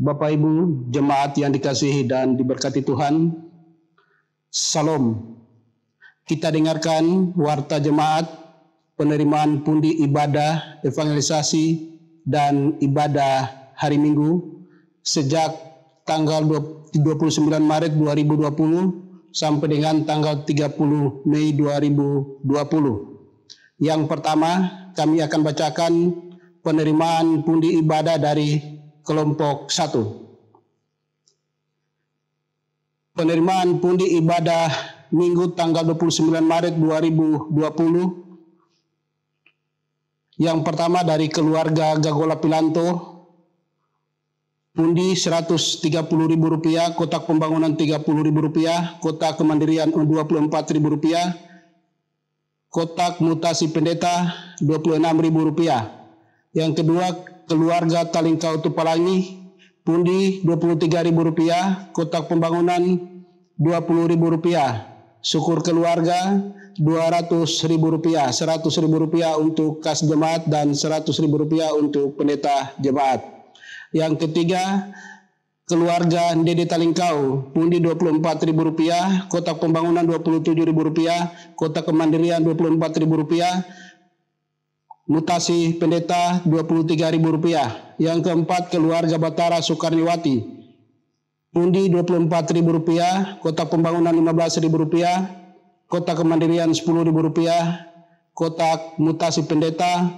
Bapak Ibu jemaat yang dikasihi dan diberkati Tuhan, Salam. Kita dengarkan warta jemaat penerimaan pundi ibadah, evangelisasi, dan ibadah hari Minggu sejak tanggal 29 Maret 2020 sampai dengan tanggal 30 Mei 2020. Yang pertama, kami akan bacakan penerimaan pundi ibadah dari kelompok 1. Penerimaan pundi ibadah Minggu tanggal 29 Maret 2020. Yang pertama dari keluarga Gagola Pilanto, pundi Rp130.000, kotak pembangunan Rp30.000, kotak kemandirian Rp24.000, kotak mutasi pendeta Rp26.000. Yang kedua, keluarga Talingkau Tupalangi, pundi Rp23.000, kotak pembangunan Rp20.000, syukur keluarga Rp200.000, Rp100.000 untuk kas jemaat dan Rp100.000 untuk pendeta jemaat. Yang ketiga, keluarga Dede Talingkau, pundi Rp24.000, kotak pembangunan Rp27.000, kotak kemandirian Rp24.000, mutasi pendeta Rp23.000. Yang keempat, keluarga Batara Soekarniwati, pundi Rp24.000, kotak pembangunan Rp15.000, kotak kemandirian Rp10.000, kotak mutasi pendeta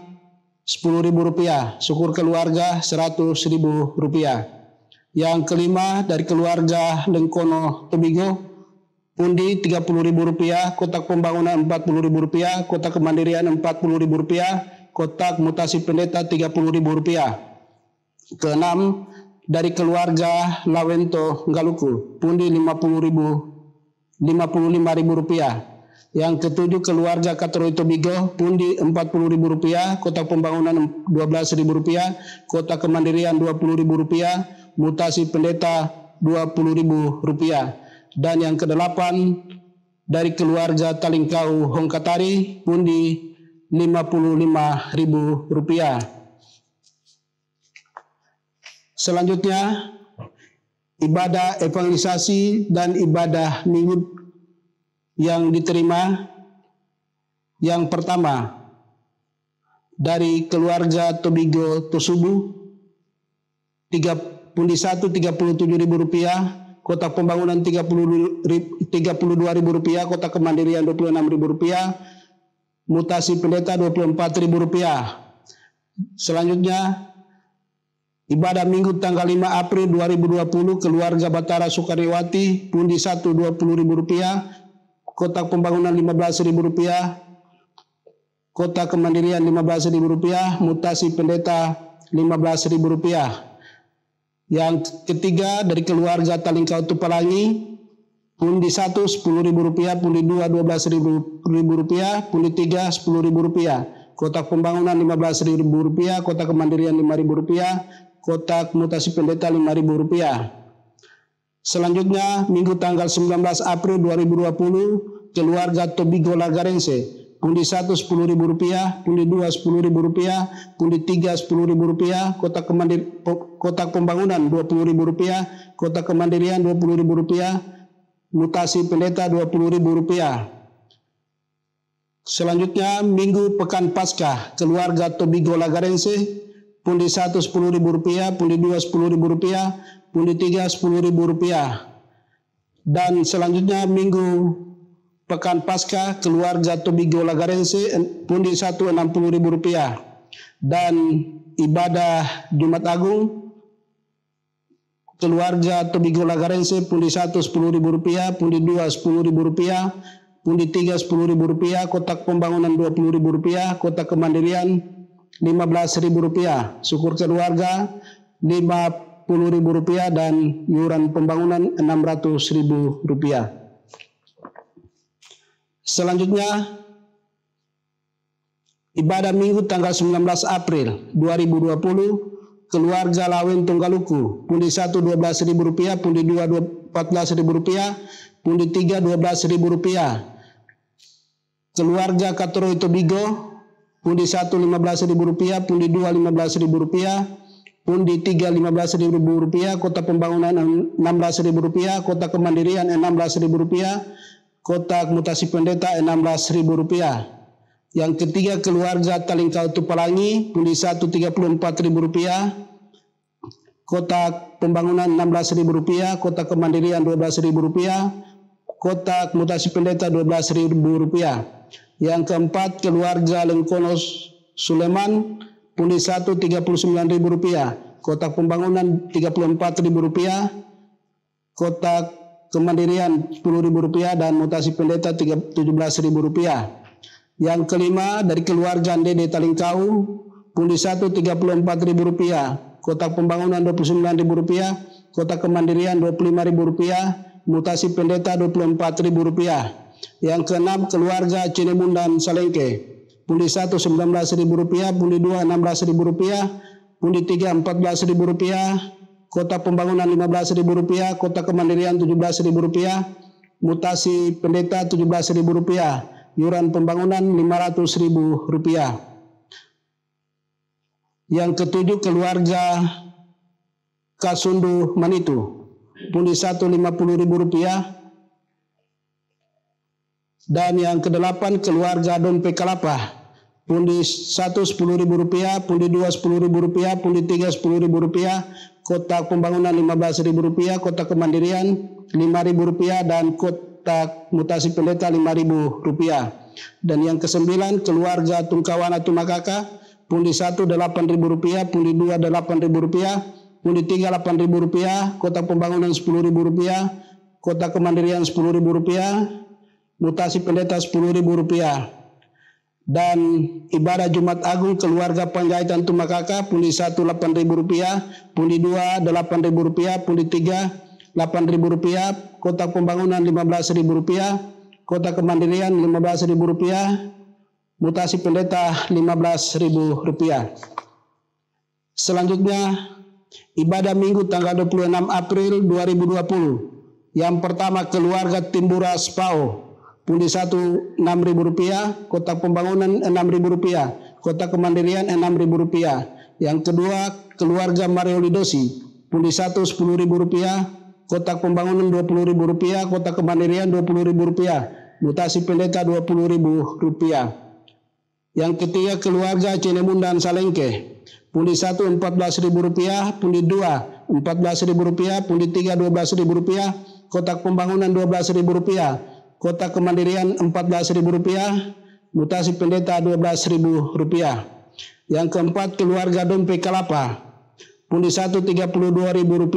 Rp10.000, syukur keluarga Rp100.000. Yang kelima, dari keluarga Lengkono Tobigo, pundi Rp30.000, kotak pembangunan Rp40.000, kotak kemandirian Rp40.000, kotak mutasi pendeta Rp30.000. Keenam, dari keluarga Lawento Galuku, pundi Rp55.000. Yang ketujuh, keluarga Katroi Tobigo, pundi Rp40.000, kotak pembangunan Rp12.000, kotak kemandirian Rp20.000, mutasi pendeta Rp20.000. Dan yang kedelapan, dari keluarga Talingkau Hongkatari, pundi Rp55.000. Selanjutnya, ibadah evangelisasi dan ibadah minggu yang diterima. Yang pertama, dari keluarga Tobigo Tosubu, pundi Rp1 Rp37.000, kotak pembangunan Rp32.000, kotak kemandirian Rp26.000, mutasi pendeta Rp24.000. Selanjutnya, ibadah Minggu tanggal 5 April 2020, keluarga Batara Soekarniwati, pundi Rp1 Rp20.000, kotak pembangunan Rp15.000, kotak kemandirian Rp15.000, mutasi pendeta Rp15.000. Yang ketiga, dari keluarga Talingkau Tupalangi, pundi 1 Rp10.000, pundi 2 Rp12.000, pundi 3 Rp10.000, kotak pembangunan Rp15.000, kotak kemandirian Rp5.000, kotak mutasi pendeta Rp5.000. Selanjutnya, Minggu tanggal 19 April 2020, keluarga Tobigo Lagarense, pundi 1 Rp10.000, pundi 2 Rp10.000, pundi 3 Rp10.000, kotak pembangunan Rp20.000, kotak kemandirian Rp20.000, mutasi pendeta Rp20.000. Selanjutnya, Minggu pekan Paskah, keluarga Tobigo Lagarense, pundi 1 Rp10.000, pundi 2 Rp10.000, pundi 3 Rp10.000. Dan selanjutnya, Minggu pekan Paskah, keluarga Tobigo Lagarense, pundi 1 Rp60.000. Dan ibadah Jumat Agung, keluarga Tobigo Lagarense, pundi 1 Rp10.000, pundi 2 Rp10.000, pundi 3 Rp10.000, kotak pembangunan Rp20.000, kotak kemandirian Rp15.000, syukur keluarga Rp50.000, dan iuran pembangunan Rp600.000. Selanjutnya, ibadah Minggu tanggal 19 April 2020, keluarga Lawen Tunggaluku, pundi 1 Rp12.000, pundi 2 Rp14.000, pundi 3 Rp12.000. Keluarga Katroi Tobigo, pundi 1 Rp15.000, pundi 2 Rp15.000, Pundi 3 Rp15.000, Kota Pembangunan Rp16.000, Kota Kemandirian Rp16.000, Kotak Mutasi Pendeta Rp16.000. Yang ketiga keluarga Talingkau Tupalangi, pundi 1 Rp34.000, Kotak Pembangunan Rp16.000, Kotak Kemandirian Rp12.000, Kotak Mutasi Pendeta Rp12.000. Yang keempat keluarga Lengkono Suleman, pundi 1 Rp39.000, Kotak Pembangunan Rp34.000, Kotak Kemandirian Rp10.000 dan Mutasi Pendeta Rp17.000. Yang kelima dari keluarga Dede Talingkau, pundi 1 Rp34.000, Kotak Pembangunan Rp29.000, Kotak Kemandirian Rp25.000, Mutasi Pendeta Rp24.000. Yang keenam keluarga Cinemun dan Salengke, pundi 1 Rp19.000, pundi 2 Rp16.000, pundi 3 Rp14.000, Kotak Pembangunan Rp15.000, Kotak Kemandirian Rp17.000, Mutasi Pendeta Rp17.000, Yuran Pembangunan Rp500.000. Yang ketujuh keluarga Kasundu Manitu, pundi 1 Rp50.000. Dan yang kedelapan keluarga Dompe Kalapa, pundi 1 Rp10.000, pundi 2 Rp10.000, pundi 3 Rp10.000, Kotak Pembangunan Rp15.000, Kotak Kemandirian Rp5.000 dan Kotak Mutasi Pendeta Rp5.000. Dan yang kesembilan keluarga Tungkawana Tumakaka, pundi 1 Rp8.000, pundi 2 Rp8.000, pundi 3 Rp8.000, Kotak Pembangunan Rp10.000, Kotak Kemandirian Rp10.000, Mutasi Pendeta Rp10.000. Dan ibadah Jumat Agung keluarga Panjaitan Tumakaka, pundi 1 Rp8.000, pundi 2 Rp8.000, pundi 3 Rp8.000, Kotak Pembangunan Rp15.000, Kotak Kemandirian Rp15.000, Mutasi Pendeta Rp15.000. Selanjutnya ibadah Minggu tanggal 26 April 2020. Yang pertama keluarga Timbura Spao, pundi 1 Rp6.000, Kotak Pembangunan Rp6.000, Kotak Kemandirian Rp6.000. Yang kedua keluarga Mario Lidosi, pundi 1 Rp10.000, Kotak Pembangunan Rp20.000, Kotak Kemandirian Rp20.000, Mutasi Pendeta Rp20.000. Yang ketiga keluarga Cinemun dan Salengke, pundi 1 Rp14.000, pundi 2 Rp14.000, pundi 3 Rp12.000, Kotak Pembangunan Rp12.000, Kotak Kemandirian Rp14.000, Mutasi Pendeta Rp12.000. Yang keempat keluarga Dompe Kalapa, pundi 1 Rp32.000,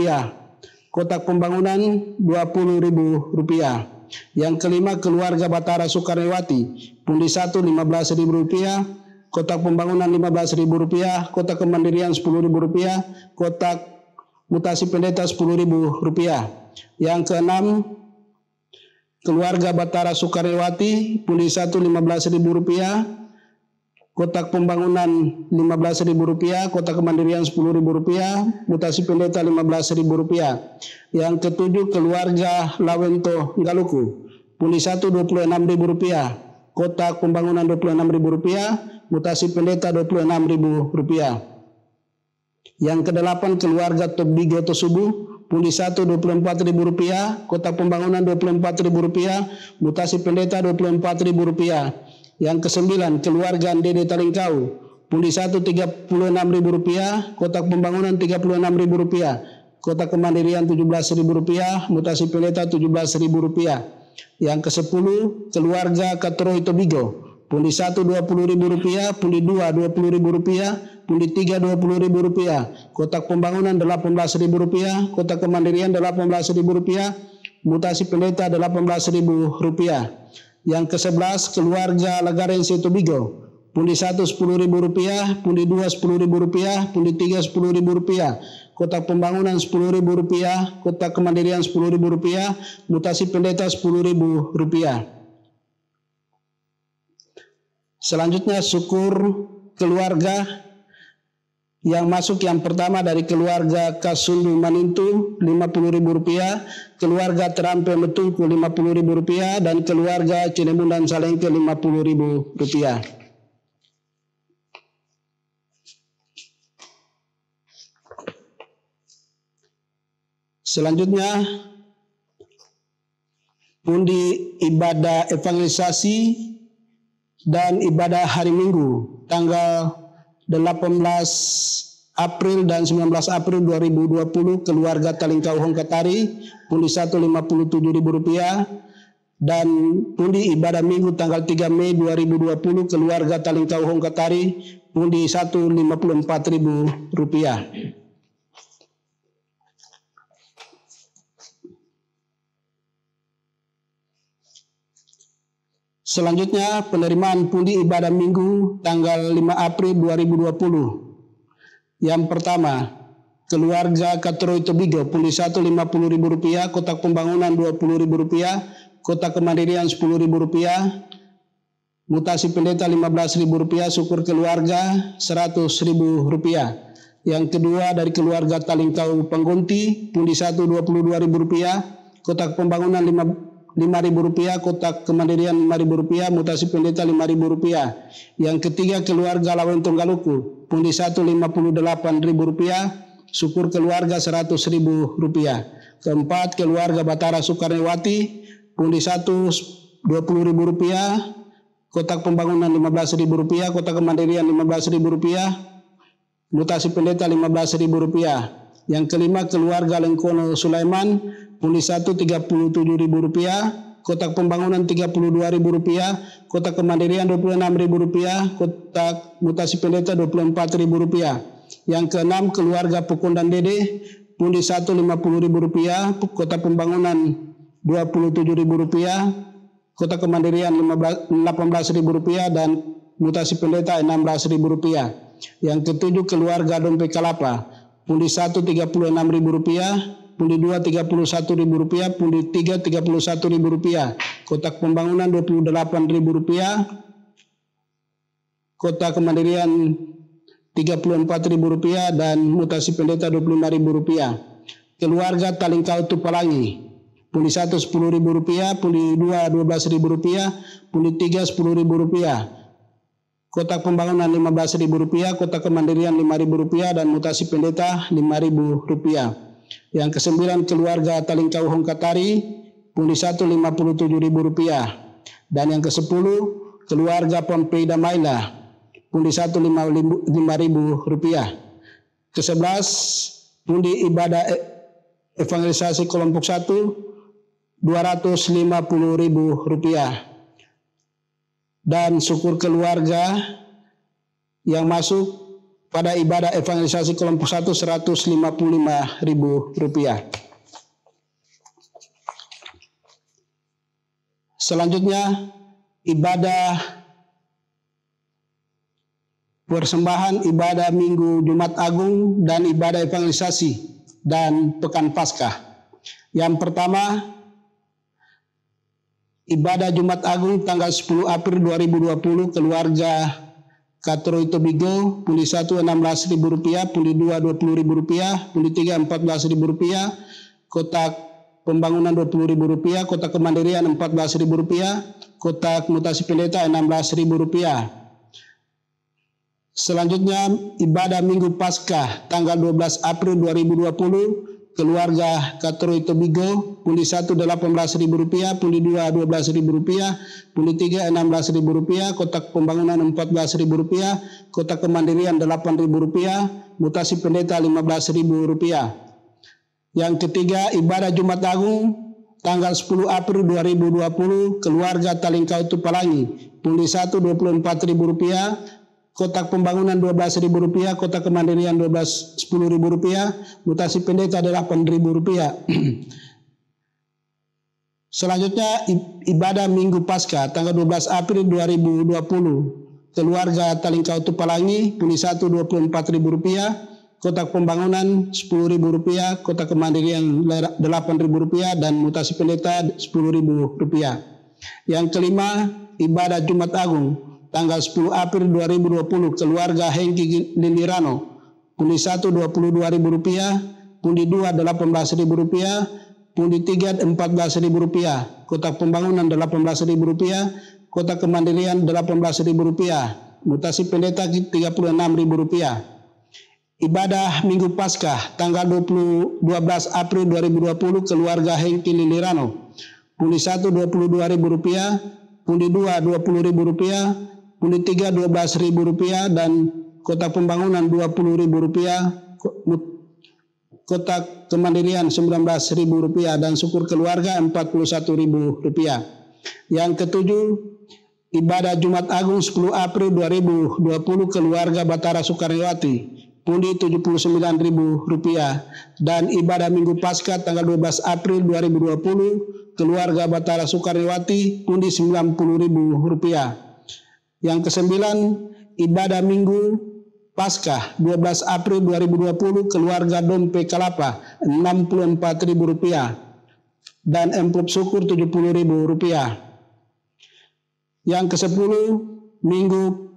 Kotak Pembangunan Rp20.000. Yang kelima keluarga Batara Soekarnowati, pundi 1 Rp15.000, Kotak Pembangunan Rp15.000, Kotak Kemandirian Rp10.000, Kotak Mutasi Pendeta Rp10.000. Yang keenam keluarga Batara Soekarnowati, pundi 1 Rp15.000, Kotak Pembangunan Rp15.000, Kotak Kemandirian Rp10.000, Mutasi Pendeta Rp15.000. Yang ketujuh keluarga Lawento Galuku, pundi 1 Rp26.000, Kotak Pembangunan Rp26.000, Mutasi Pendeta Rp26.000. Yang kedelapan keluarga Tobigo Tosubu, pundi 1 Rp24.000, Kotak Pembangunan Rp24.000, Mutasi Pendeta Rp24.000. Yang kesembilan keluarga Dede Talingkau, pundi 1 Rp36.000, Kotak Pembangunan Rp36.000, Kotak Kemandirian Rp17.000, Mutasi Pendeta Rp17.000. Yang kesepuluh keluarga Katroi Tobigo, pundi 1 Rp20.000, pundi 2 Rp20.000, pundi 3 Rp20.000, Kotak Pembangunan Rp18.000, Kotak Kemandirian Rp18.000, Mutasi Pendeta Rp18.000. Yang ke-11 keluarga Lagarense Tobigo, pundi 1 Rp10.000, pundi 2 Rp10.000, pundi 3 Rp10.000, Kotak Pembangunan Rp10.000, Kotak Kemandirian Rp10.000, Mutasi Pendeta Rp10.000. Selanjutnya syukur keluarga yang masuk. Yang pertama dari keluarga Kasundu Manintu Rp50.000, keluarga Terampe Metungku Rp50.000 dan keluarga Cinemun dan Salengke Rp50.000. Selanjutnya, pundi ibadah evangelisasi dan ibadah hari Minggu tanggal 18 April dan 19 April 2020 keluarga Talingkau Hongkatari pundi 1 Rp57.000 dan pundi ibadah Minggu tanggal 3 Mei 2020 keluarga Talingkau Hongkatari pundi 1 Rp54.000. Selanjutnya penerimaan pundi ibadah Minggu tanggal 5 April 2020. Yang pertama, keluarga Katroi Tobigo pundi 1 Rp50.000, kotak pembangunan Rp20.000, kotak kemandirian Rp10.000, mutasi pendeta Rp15.000, syukur keluarga Rp100.000. Yang kedua dari keluarga Talingkau Panggonti pundi 1 Rp22.000, kotak pembangunan Rp5.000, kotak kemandirian Rp5.000, mutasi pendeta Rp5.000. Yang ketiga keluarga Lawen Tonggaluku pundi 1 Rp58.000, syukur keluarga Rp100.000. Keempat keluarga Batara Soekarnowati pundi 1 Rp20.000, kotak pembangunan Rp15.000, kotak kemandirian Rp15.000, mutasi pendeta Rp15.000. Yang kelima keluarga Lengkono Sulaiman pundi 1 Rp37.000, kotak pembangunan Rp32.000, kotak kemandirian Rp26.000, kotak mutasi pendeta Rp24.000. Yang keenam keluarga Pukondan Dede pundi 1 Rp50.000, kotak pembangunan Rp27.000, kotak kemandirian Rp18.000 dan mutasi pendeta Rp16.000. Yang ketujuh keluarga Dompe Kalapa pundi 1 Rp36.000, pundi 2 Rp31.000, pundi 3 Rp31.000, kotak pembangunan Rp28.000, kotak kemandirian Rp34.000 dan mutasi pendeta Rp25.000. Keluarga Talingkau Tupalangi pundi 1 Rp10.000, pundi 2 Rp12.000, pundi 3 Rp10.000, kotak pembangunan Rp15.000, kotak kemandirian Rp5.000 dan mutasi pendeta Rp5.000. Yang kesembilan keluarga Talingkau Hongkatari pundi 1 Rp57.000 dan yang kesepuluh keluarga Pompeida Maila pundi 1 Rp5.000. Kesebelas pundi ibadah evangelisasi kelompok 1 Rp250.000 dan syukur keluarga yang masuk pada ibadah evangelisasi kelompok 1 Rp155.000. Selanjutnya ibadah persembahan ibadah Minggu Jumat Agung dan ibadah evangelisasi dan Pekan Paskah. Yang pertama ibadah Jumat Agung tanggal 10 April 2020 keluarga Katroi Tobigo pundi 1 Rp16.000, pundi 2 Rp20.000, pundi 3 Rp14.000, kotak pembangunan Rp20.000, kotak kemandirian Rp14.000, kotak mutasi pendeta Rp16.000. Selanjutnya ibadah Minggu Paskah tanggal 12 April 2020 keluarga Katroi Tobigo pundi 1 Rp18.000, pundi 2 Rp12.000, pundi 3 Rp16.000, kotak pembangunan Rp14.000, kotak kemandirian Rp8.000, mutasi pendeta Rp15.000. Yang ketiga ibadah Jumat Agung tanggal 10 April 2020 keluarga Talingkau Tupalangi pundi 1 Rp24.000, kotak pembangunan Rp12.000, kotak kemandirian Rp10.000, mutasi pendeta Rp8.000. Selanjutnya ibadah Minggu Paskah tanggal 12 April 2020 keluarga Talingkau Tupalangi pundi 1 Rp24.000, kotak pembangunan Rp10.000, kotak kemandirian Rp8.000 dan mutasi pendeta Rp10.000. Yang kelima ibadah Jumat Agung tanggal 10 April 2020 keluarga Hengki Lilirano pundi 1 Rp22.000, pundi 2 Rp18.000, pundi 3 Rp14.000, kotak pembangunan Rp18.000, kotak kemandirian Rp18.000, mutasi pendeta Rp36.000. Ibadah Minggu Paskah tanggal 12 April 2020 keluarga Hengki Lilirano. Pundi 1 Rp22.000, pundi 2 Rp20.000, pundi 3 Rp12.000 dan kotak pembangunan Rp20.000, kotak kemandirian Rp19.000 dan syukur keluarga Rp41.000. Yang ketujuh, ibadah Jumat Agung 10 April 2020 keluarga Batara Soekarniwati pundi Rp79.000 dan ibadah Minggu Paskah tanggal 12 April 2020 keluarga Batara Soekarniwati pundi Rp90.000. Yang kesembilan, ibadah Minggu Paskah 12 April 2020 keluarga Dompe Kalapa Rp64.000 dan amplop syukur Rp70.000. Yang kesepuluh, Minggu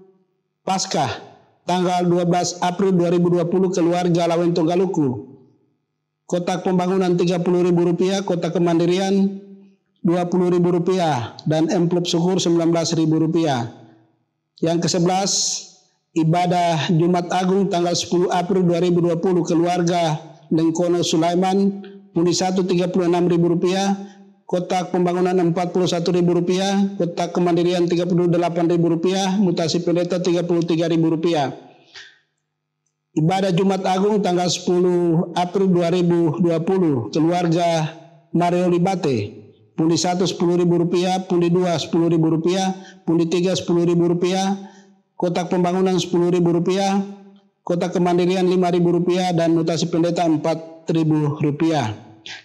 Paskah tanggal 12 April 2020 keluarga Lawento Galuku. Kotak pembangunan Rp30.000, kotak kemandirian Rp20.000 dan amplop syukur Rp19.000. Yang ke-11, ibadah Jumat Agung tanggal 10 April 2020 keluarga Lengkono Sulaiman pundi 1 Rp36.000, kotak pembangunan Rp41.000, kotak kemandirian Rp38.000, mutasi pendeta Rp33.000. Ibadah Jumat Agung tanggal 10 April 2020 keluarga Mario Libate pundi 1 Rp10.000, pundi 2 Rp10.000, pundi 3 Rp10.000, kotak pembangunan Rp10.000, kotak kemandirian Rp5.000 dan mutasi pendeta Rp4.000.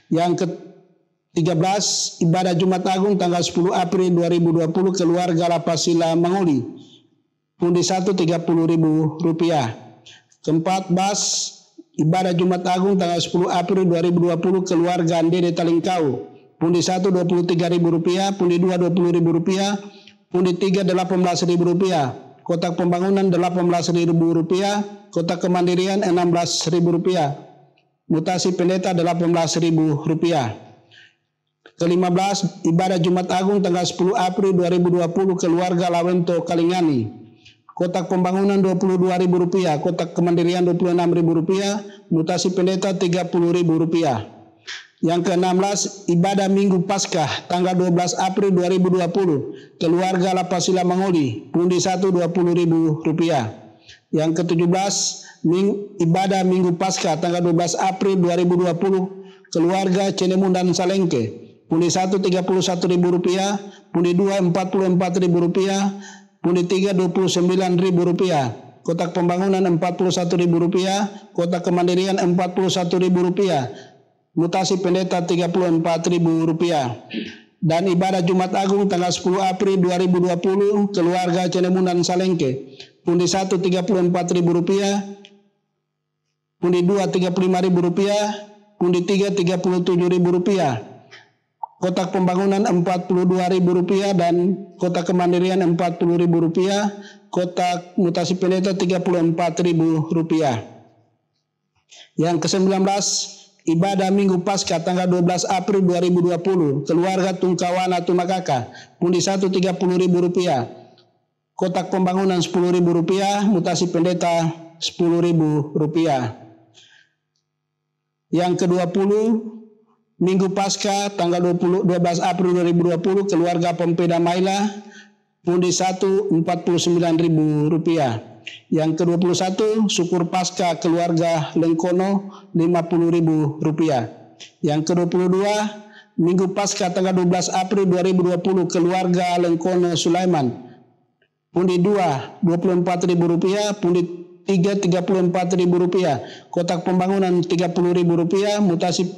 Yang ke-13, ibadah Jumat Agung tanggal 10 April 2020 keluarga Lapasila Mangoli pundi 1 Rp30.000. Ke-14, ibadah Jumat Agung tanggal 10 April 2020 keluarga Dede Talingkau pundi 1 Rp23.000, pundi 2 Rp20.000, pundi 3 Rp18.000, kotak pembangunan Rp18.000, kotak kemandirian Rp16.000, mutasi pendeta Rp18.000. Ke-15, ibadah Jumat Agung tanggal 10 April 2020 keluarga Lawento Kalingani. Kotak pembangunan Rp22.000, kotak kemandirian Rp26.000, mutasi pendeta Rp30.000. Yang ke-16, ibadah Minggu Paskah tanggal 12 April 2020 keluarga Lapasila Mangoli pundi 1 Rp20.000. Yang ke-17, ibadah Minggu Paskah tanggal 12 April 2020 keluarga Cenemundan Salengke pundi 1 Rp31.000, pundi 2 Rp44.000, pundi 3 Rp29.000, kotak pembangunan Rp41.000, kotak kemandirian Rp41.000, mutasi pendeta Rp34.000. Dan ibadah Jumat Agung tanggal 10 April 2020 keluarga Cenemundan Salengke pundi 1 Rp34.000, pundi 2 Rp35.000, pundi 3 Rp37.000, kotak pembangunan Rp42.000 dan kotak kemandirian Rp40.000, kotak mutasi pendeta Rp34.000. Yang ke-19, ibadah Minggu Paskah tanggal 12 April 2020 keluarga Tungkawana Tumakaka pundi 1 Rp30.000, kotak pembangunan Rp10.000, mutasi pendeta Rp10.000. Yang ke-20, Minggu Paskah tanggal 12 April 2020 keluarga Pempeda Maila pundi 1 Rp49.000. Yang ke-21, syukur Paskah keluarga Lengkono Rp50.000. Yang ke-22, Minggu Paskah tanggal 12 April 2020 keluarga Lengkono Sulaiman pundi 2 Rp24.000, pundi 3 Rp34.000, kotak pembangunan Rp30.000, mutasi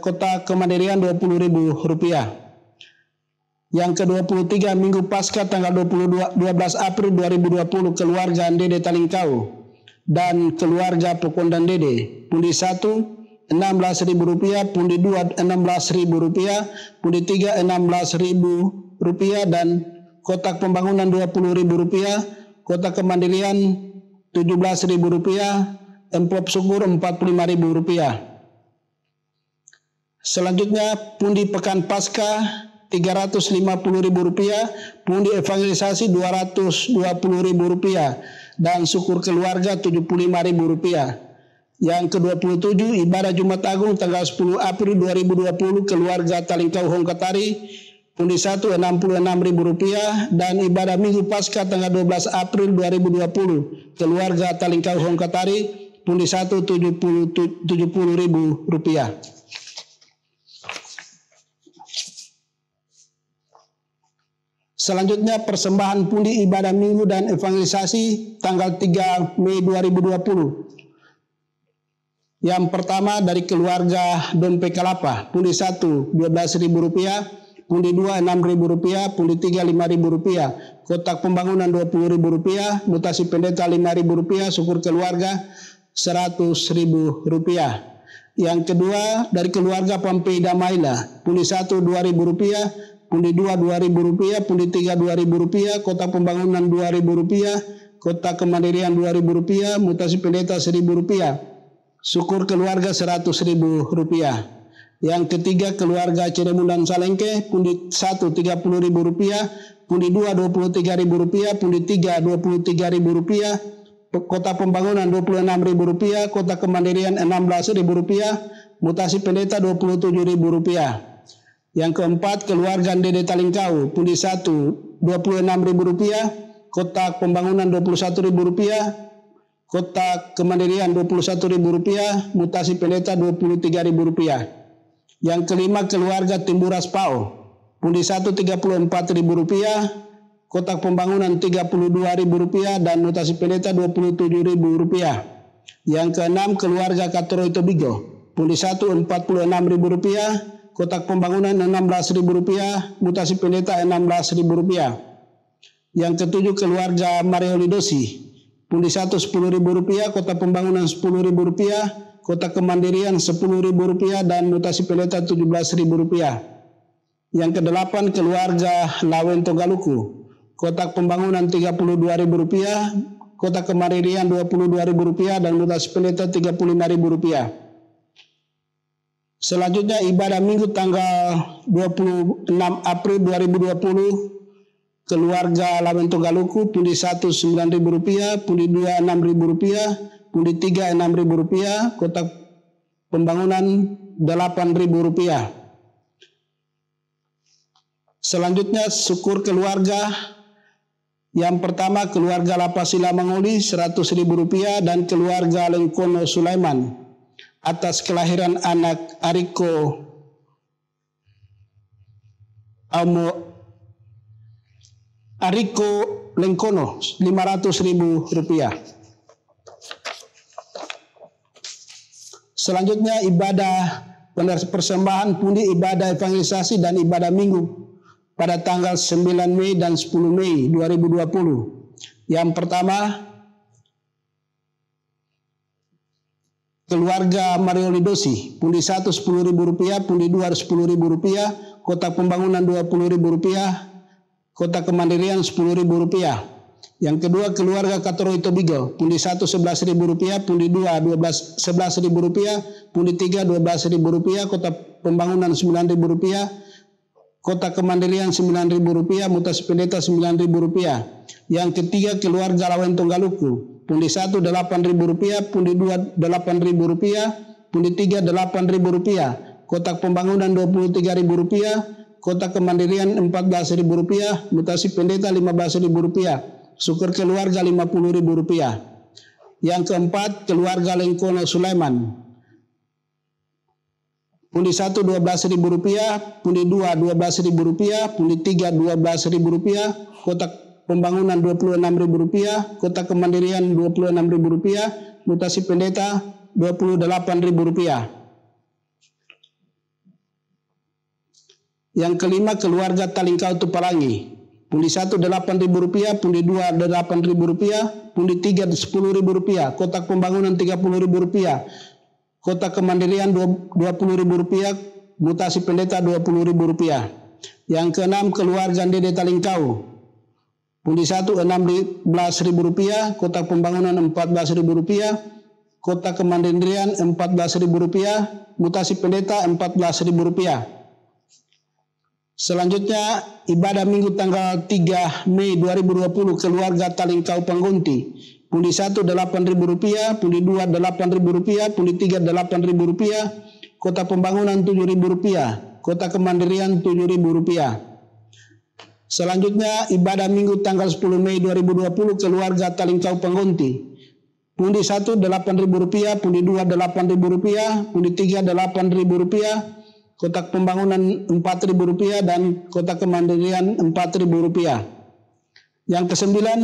kotak kemandirian Rp20.000. Yang ke-23, Minggu Paskah tanggal 12 April 2020 keluarga Dede Talingkau dan keluarga Pokondan Dede pundi 1 Rp16.000, pundi 2 Rp16.000, pundi 3 Rp16.000 dan kotak pembangunan Rp20.000, kotak kemandirian Rp17.000, amplop syukur Rp45.000. Selanjutnya pundi pekan Paskah Rp350.000, pundi evangelisasi Rp220.000, dan syukur keluarga Rp75.000. Yang ke-27, ibadah Jumat Agung tanggal 10 April 2020 keluarga Talingkau Hongkatari, pundi 1 Rp66.000, dan ibadah Minggu Paskah tanggal 12 April 2020 keluarga Talingkau Hongkatari, pundi 1 Rp70.000. Selanjutnya persembahan pundi ibadah minggu dan evangelisasi tanggal 3 Mei 2020. Yang pertama dari keluarga Dompe Kalapa, pundi 1 Rp12.000, pundi 2 Rp6.000, pundi 3 Rp5.000, kotak pembangunan Rp20.000, mutasi pendeta Rp5.000, syukur keluarga Rp100.000. Yang kedua dari keluarga Pampei Damaila, pundi 1 Rp2.000, pundi 2 Rp2.000, pundi 3 Rp2.000, kotak pembangunan Rp2.000, kotak kemandirian Rp2.000, mutasi pendeta Rp1.000, syukur keluarga Rp100.000. Yang ketiga keluarga Ciremulan Salengke, pundi 1 Rp30.000, pundi 2 Rp23.000, pundi 3 Rp23.000, kotak pembangunan Rp26.000, kotak kemandirian Rp16.000, mutasi pendeta Rp27.000. Yang keempat keluarga Dede Talingkau, pundi 1 Rp26.000, kotak pembangunan Rp21.000, kotak kemandirian Rp21.000, mutasi pendeta Rp23.000. Yang kelima keluarga Timburas Pao, pundi 1 Rp34.000, kotak pembangunan Rp32.000, dan mutasi pendeta Rp27.000. Yang keenam keluarga Katoroy Tobigo, pundi 1 Rp46.000, kotak pembangunan Rp16.000, mutasi pendeta Rp16.000. Yang ketujuh keluarga Mario Lidosi, pundi 1 Rp10.000, kotak pembangunan Rp10.000, kotak kemandirian Rp10.000, dan mutasi pendeta Rp17.000. Yang kedelapan keluarga Lawen Togaluku, kotak pembangunan Rp32.000, kotak kemandirian Rp22.000, dan mutasi pendeta Rp35.000. Selanjutnya ibadah minggu tanggal 26 April 2020 keluarga Lawen Togaluku, pundi 1 Rp9.000, pundi 2 Rp6.000, pundi 3 Rp6.000, kotak pembangunan Rp8.000. Selanjutnya syukur keluarga. Yang pertama keluarga Lapasila Mangoli Rp100.000, dan keluarga Lengkono Sulaiman atas kelahiran anak Ariko Lengkono Rp500.000. Selanjutnya ibadah persembahan pundi ibadah evangelisasi dan ibadah minggu pada tanggal 9 Mei dan 10 Mei 2020. Yang pertama keluarga Mario Lidosi, pundi 1 Rp10.000, pundi 2 Rp10.000, kotak pembangunan Rp20.000, kotak kemandirian Rp10.000. Yang kedua keluarga Katoroy Tobigo, pundi 1 Rp11.000, pundi 2 Rp11.000, pundi 3 Rp12.000, kotak pembangunan Rp9.000, kotak kemandirian Rp9.000, mutasi pendeta Rp9.000. Yang ketiga keluarga Lawen Tonggaluku, pundi 1 Rp8.000, pundi 2 Rp8.000, pundi 3 Rp8.000, kotak pembangunan Rp23.000, kotak kemandirian Rp14.000, mutasi pendeta Rp15.000, syukur keluarga Rp50.000. Yang keempat keluarga Lengkono Sulaiman, pundi 1 Rp12.000, pundi 2 Rp12.000, pundi 3 Rp12.000, kotak pembangunan Rp26.000, kotak kemandirian Rp26.000, mutasi pendeta Rp28.000. Yang kelima keluarga Talingkau Tupalangi, pundi 1 Rp8.000, pundi 2 Rp8.000, pundi 3 Rp10.000, kotak pembangunan Rp30.000, kotak kemandirian Rp20.000, mutasi pendeta Rp20.000. Yang keenam keluarga Dede Talingkau, pundi 1 Rp16.000, kotak pembangunan Rp14.000, kotak kemandirian Rp14.000, mutasi pendeta Rp14.000. Selanjutnya ibadah minggu tanggal 3 Mei 2020 keluarga Talingkau Panggonti. Pundi 1 Rp8.000, pundi 2 Rp8.000, pundi 3 Rp8.000, Kota Pembangunan Rp7.000, Kota Kemandirian Rp7.000. Selanjutnya ibadah minggu tanggal 10 Mei 2020 keluarga Talingkau Panggonti. Pundi 1 Rp8.000, pundi 2 Rp8.000, pundi 3 Rp8.000, Kota Pembangunan Rp4.000 dan Kota Kemandirian Rp4.000. Yang kesembilan,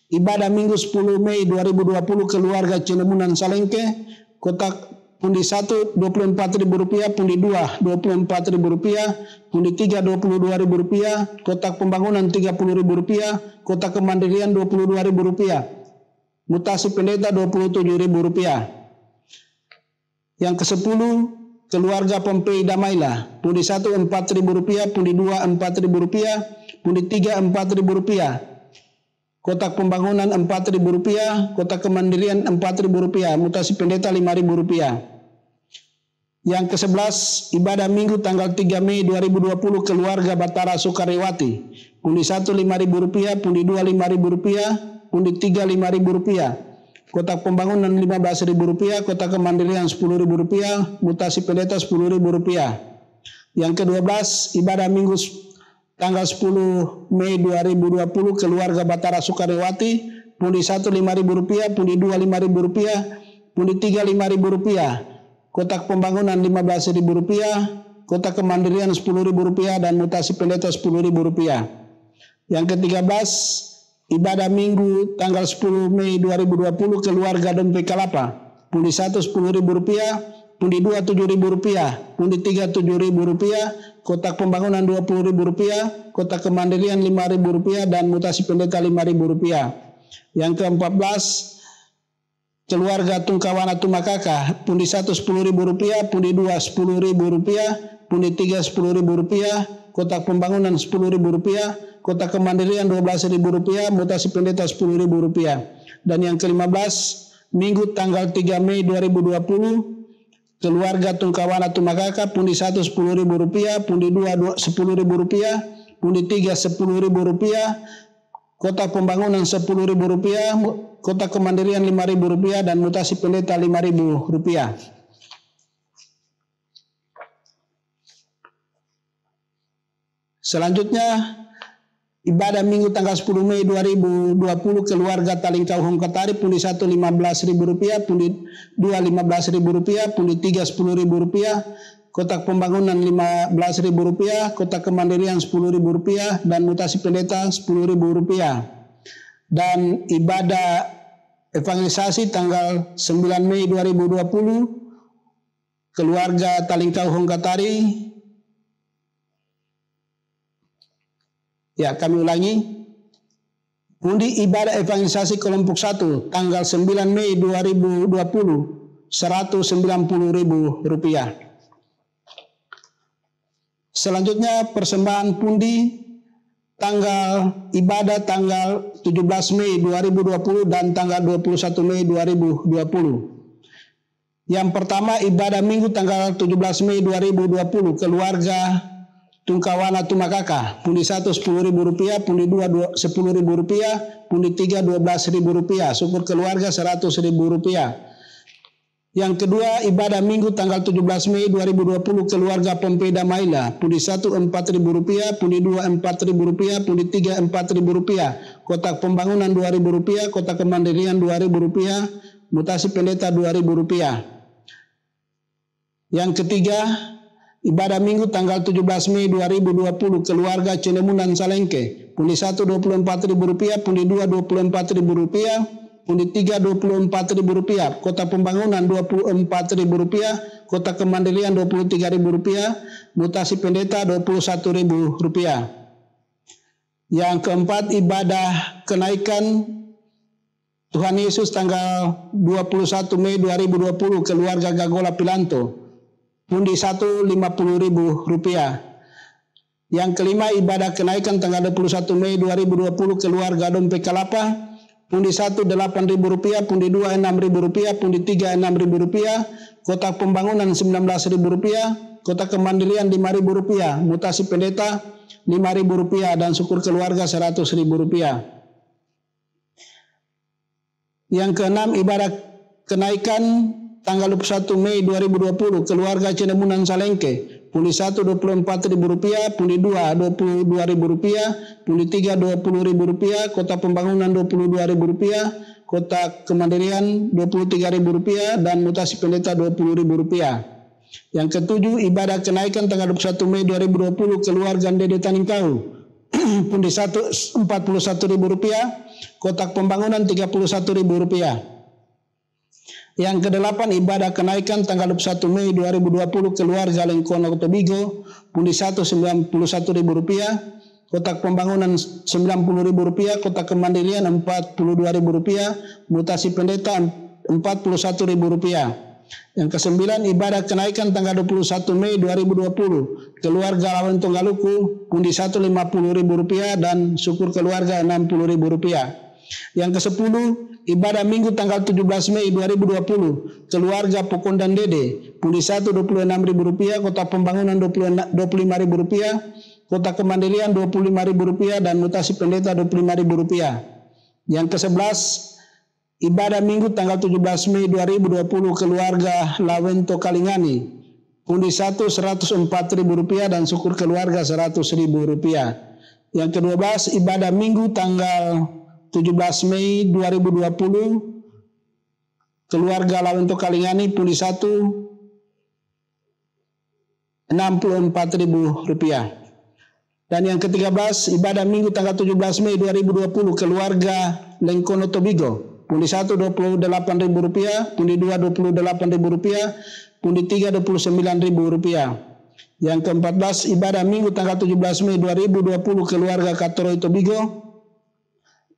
ibadah minggu 10 Mei 2020 keluarga Cinemunan Salengke. Kota pundi 1 Rp24.000, pundi 2 Rp24.000, pundi 3 Rp22.000, Kota Pembangunan Rp30.000, Kota Kemandirian Rp22.000, mutasi pendeta Rp27.000. Yang ke-10, keluarga Pompei Damaila. Pundi 1 Rp4.000, pundi 2 Rp4.000, pundi 3 Rp4.000, Kota Pembangunan Rp4.000, Kota Kemandirian Rp4.000, mutasi pendeta Rp5.000. Yang ke-11, ibadah minggu tanggal 3 Mei 2020 keluarga Batara Sukaryawati. Pundi 1 Rp5.000, pundi 2 Rp5.000, pundi 3 Rp5.000, Kota Pembangunan Rp15.000, Kota Kemandirian Rp10.000, mutasi pendeta Rp10.000. Yang ke-12, ibadah minggu tanggal 10 Mei 2020 keluarga Batara Sukaryawati. Pundi 1 Rp5.000, pundi 2 Rp5.000, pundi 3 Rp5.000, Kota Pembangunan Rp15.000, Kota Kemandirian Rp10.000 dan mutasi pendeta Rp10.000. Yang ke-13, ibadah minggu tanggal 10 Mei 2020 keluarga Dompe Kalapa. Pundi 1 Rp10.000, pundi 2 Rp7.000, pundi 3 Rp7.000, Kota Pembangunan Rp20.000, Kota Kemandirian Rp5.000 dan mutasi pendeta Rp5.000. Yang ke-14, keluarga Tungkawana Tumakaka. Pundi 1 Rp10.000, pundi 2 Rp10.000, pundi 3 Rp10.000, Kota Pembangunan Rp10.000, Kota Kemandirian Rp12.000, mutasi pendeta Rp10.000. Dan yang ke-15, minggu tanggal 3 Mei 2020, keluarga Tungkawana Tumakaka. Pundi 1 Rp10.000, pundi 2 Rp10.000, pundi 3 Rp10.000, Kota Pembangunan Rp10.000, Kota Kemandirian Rp5.000 dan mutasi pendeta Rp5.000. Selanjutnya ibadah minggu tanggal 10 Mei 2020 keluarga Talingkau Hongkatari. Pundi 1 Rp15.000, pundi 2 Rp15.000, pundi 3 Rp10.000, Kota Pembangunan Rp15.000, Kota Kemandirian Rp10.000 dan mutasi pendeta Rp10.000. Dan ibadah evangelisasi tanggal 9 Mei 2020 keluarga Talingkau Hongkatari. Ya, kami ulangi. Undi ibadah evangelisasi kelompok 1 tanggal 9 Mei 2020 Rp190.000. Selanjutnya persembahan pundi ibadah tanggal 17 Mei 2020 dan tanggal 21 Mei 2020. Yang pertama ibadah minggu tanggal 17 Mei 2020 keluarga Tungkawana Tumakaka. Pundi 1 Rp10.000, pundi 2 Rp10.000, pundi 3 Rp12.000, syukur keluarga Rp100.000. Yang kedua ibadah minggu tanggal 17 Mei 2020 keluarga Pompei Damaila. Pundi 1 Rp4.000, pundi 2 Rp4.000, pundi 3 Rp4.000, Kota Pembangunan Rp2.000, Kota Kemandirian Rp2.000, mutasi pendeta Rp2.000. Yang ketiga ibadah minggu tanggal 17 Mei 2020 keluarga Cinemunan Salengke. Pundi 1 Rp24.000, pundi 2 Rp24.000, pundi 3 Rp24.000, Kota Pembangunan Rp24.000, Kota Kemandirian Rp23.000, mutasi pendeta Rp21.000. Yang keempat ibadah kenaikan Tuhan Yesus tanggal 21 Mei 2020 keluarga Gagola Pilanto. Pundi 1 Rp50.000. Yang kelima ibadah kenaikan tanggal 21 Mei 2020 keluarga Dompe Kalapa. Pundi 1 Rp8.000, pundi 2 Rp6.000, pundi 3 Rp6.000, Kota Pembangunan Rp19.000, Kotak Kemandirian Rp5.000, mutasi pendeta Rp5.000 dan syukur keluarga Rp100.000. Yang keenam, ibadah kenaikan tanggal 21 Mei 2020 keluarga Cenemunan Salengke. Pundi 1 Rp24.000, pundi 2 Rp22.000, pundi 3 Rp20.000, Kotak Pembangunan Rp22.000, Kotak Kemandirian Rp23.000 dan mutasi pendeta Rp20.000. Yang ketujuh, ibadah kenaikan tanggal 21 Mei 2020 keluarga Dede Taningkau. Pundi 1 Rp41.000, Kotak Pembangunan Rp31.000. Yang kedelapan, ibadah kenaikan tanggal 21 Mei 2020 keluarga Lengkono Tobigo. Pundi 1 Rp91.000, Kotak Pembangunan Rp90.000, Kotak Kemandirian Rp42.000, mutasi pendeta Rp41.000. Yang kesembilan, ibadah kenaikan tanggal 21 Mei 2020 keluarga Lawen Tonggaluku. Pundi 1 Rp50.000 dan syukur keluarga Rp60.000. Yang kesepuluh, ibadah minggu tanggal 17 Mei 2020 keluarga Pokondan Dede. Pundi 1 Rp26.000, Kotak Pembangunan Rp25.000, Kotak Kemandirian Rp25.000 dan mutasi pendeta Rp25.000. Yang ke-11, ibadah minggu tanggal 17 Mei 2020 keluarga Lawento Kalingani. Pundi 1 Rp104.000 dan syukur keluarga Rp100.000. Yang ke-12, ibadah minggu tanggal 17 Mei 2020 keluarga Lawento Kalingani. Pundi 1 Rp64.000. Dan yang ke-13, ibadah minggu tanggal 17 Mei 2020 keluarga Lengkono Tobigo. Pundi 1 Rp28.000, pundi 2 Rp28.000, pundi 3 Rp29.000. Yang ke-14, ibadah minggu tanggal 17 Mei 2020 keluarga Katoroi Tobigo.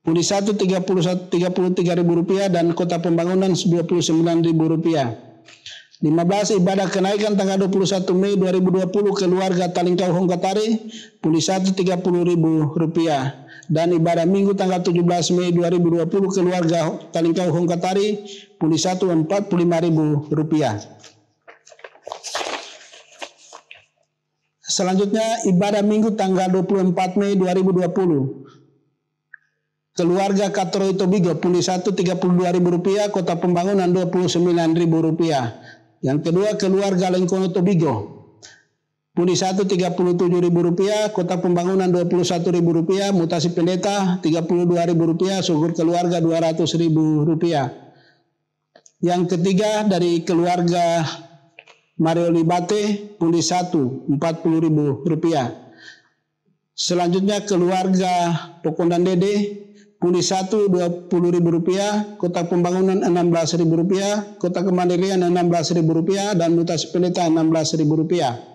Pundi 1 Rp33.000 dan Kota Pembangunan Rp29.000. 15, ibadah kenaikan tanggal 21 Mei 2020 keluarga Talingkau Hongkatari. Pundi 1 Rp30.000. Dan ibadah minggu tanggal 17 Mei 2020 keluarga Talingkau Hongkatari. Pundi 1 Rp45.000. Selanjutnya, ibadah minggu tanggal 24 Mei 2020 keluarga Katoroi Tobigo. Pundi 1 Rp32.000, Kota Pembangunan Rp29.000. Yang kedua, keluarga Lengkono Tobigo. Pundi 1 Rp37.000, Kota Pembangunan Rp21.000, mutasi pendeta Rp32.000, syukur keluarga Rp200.000. Yang ketiga, dari keluarga Mario Libate, pundi 1 Rp40.000. Selanjutnya keluarga Pokondan Dede, pundi 1 Rp20.000, Kotak Pembangunan Rp16.000, Kotak Kemandirian Rp16.000 dan mutasi pendeta Rp16.000.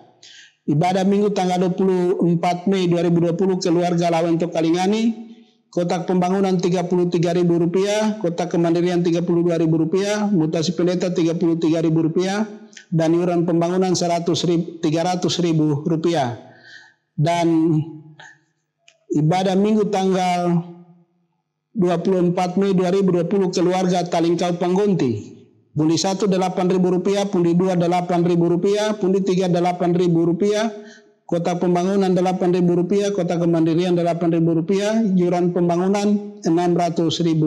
Ibadah minggu tanggal 24 Mei 2020 keluarga Lawento Kalingani. Kotak Pembangunan Rp33.000, Kotak Kemandirian Rp32.000, mutasi pendeta Rp33.000 dan iuran pembangunan Rp300.000. Dan ibadah minggu tanggal 24 Mei 2020 keluarga Talingkau Panggonti. Pundi 1 Rp8.000, pundi 2 Rp8.000, pundi 3 Rp8.000, Kota Pembangunan Rp8.000, Kota Kemandirian Rp8.000, iuran pembangunan Rp600.000.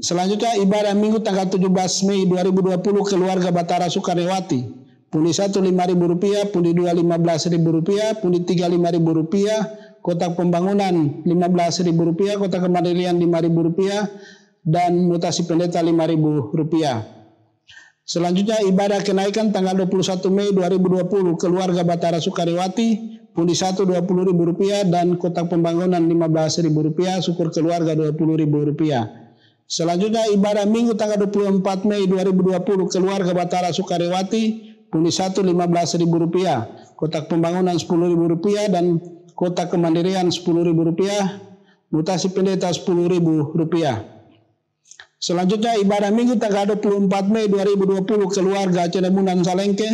Selanjutnya ibadah minggu tanggal 17 Mei 2020 keluarga Batara Sukarewati. Pundi 1 Rp5.000, pundi 2 Rp15.000, pundi 3 Rp5.000, Kotak Pembangunan Rp15.000, Kota Kemandirian Rp5.000 dan mutasi pendeta Rp5.000. Selanjutnya ibadah kenaikan tanggal 21 Mei 2020 keluarga Batara Sukarewati. Pundi 1 Rp20.000 dan Kotak Pembangunan Rp15.000, syukur keluarga Rp20.000. Selanjutnya ibadah minggu tanggal 24 Mei 2020 keluarga Batara Sukarewati. Pundi 1 Rp15.000, Kotak Pembangunan Rp10.000 dan Kotak Kemandirian Rp10.000, mutasi pendeta Rp10.000. Selanjutnya ibadah minggu tanggal 24 Mei 2020 keluarga Cenemunan Salengke.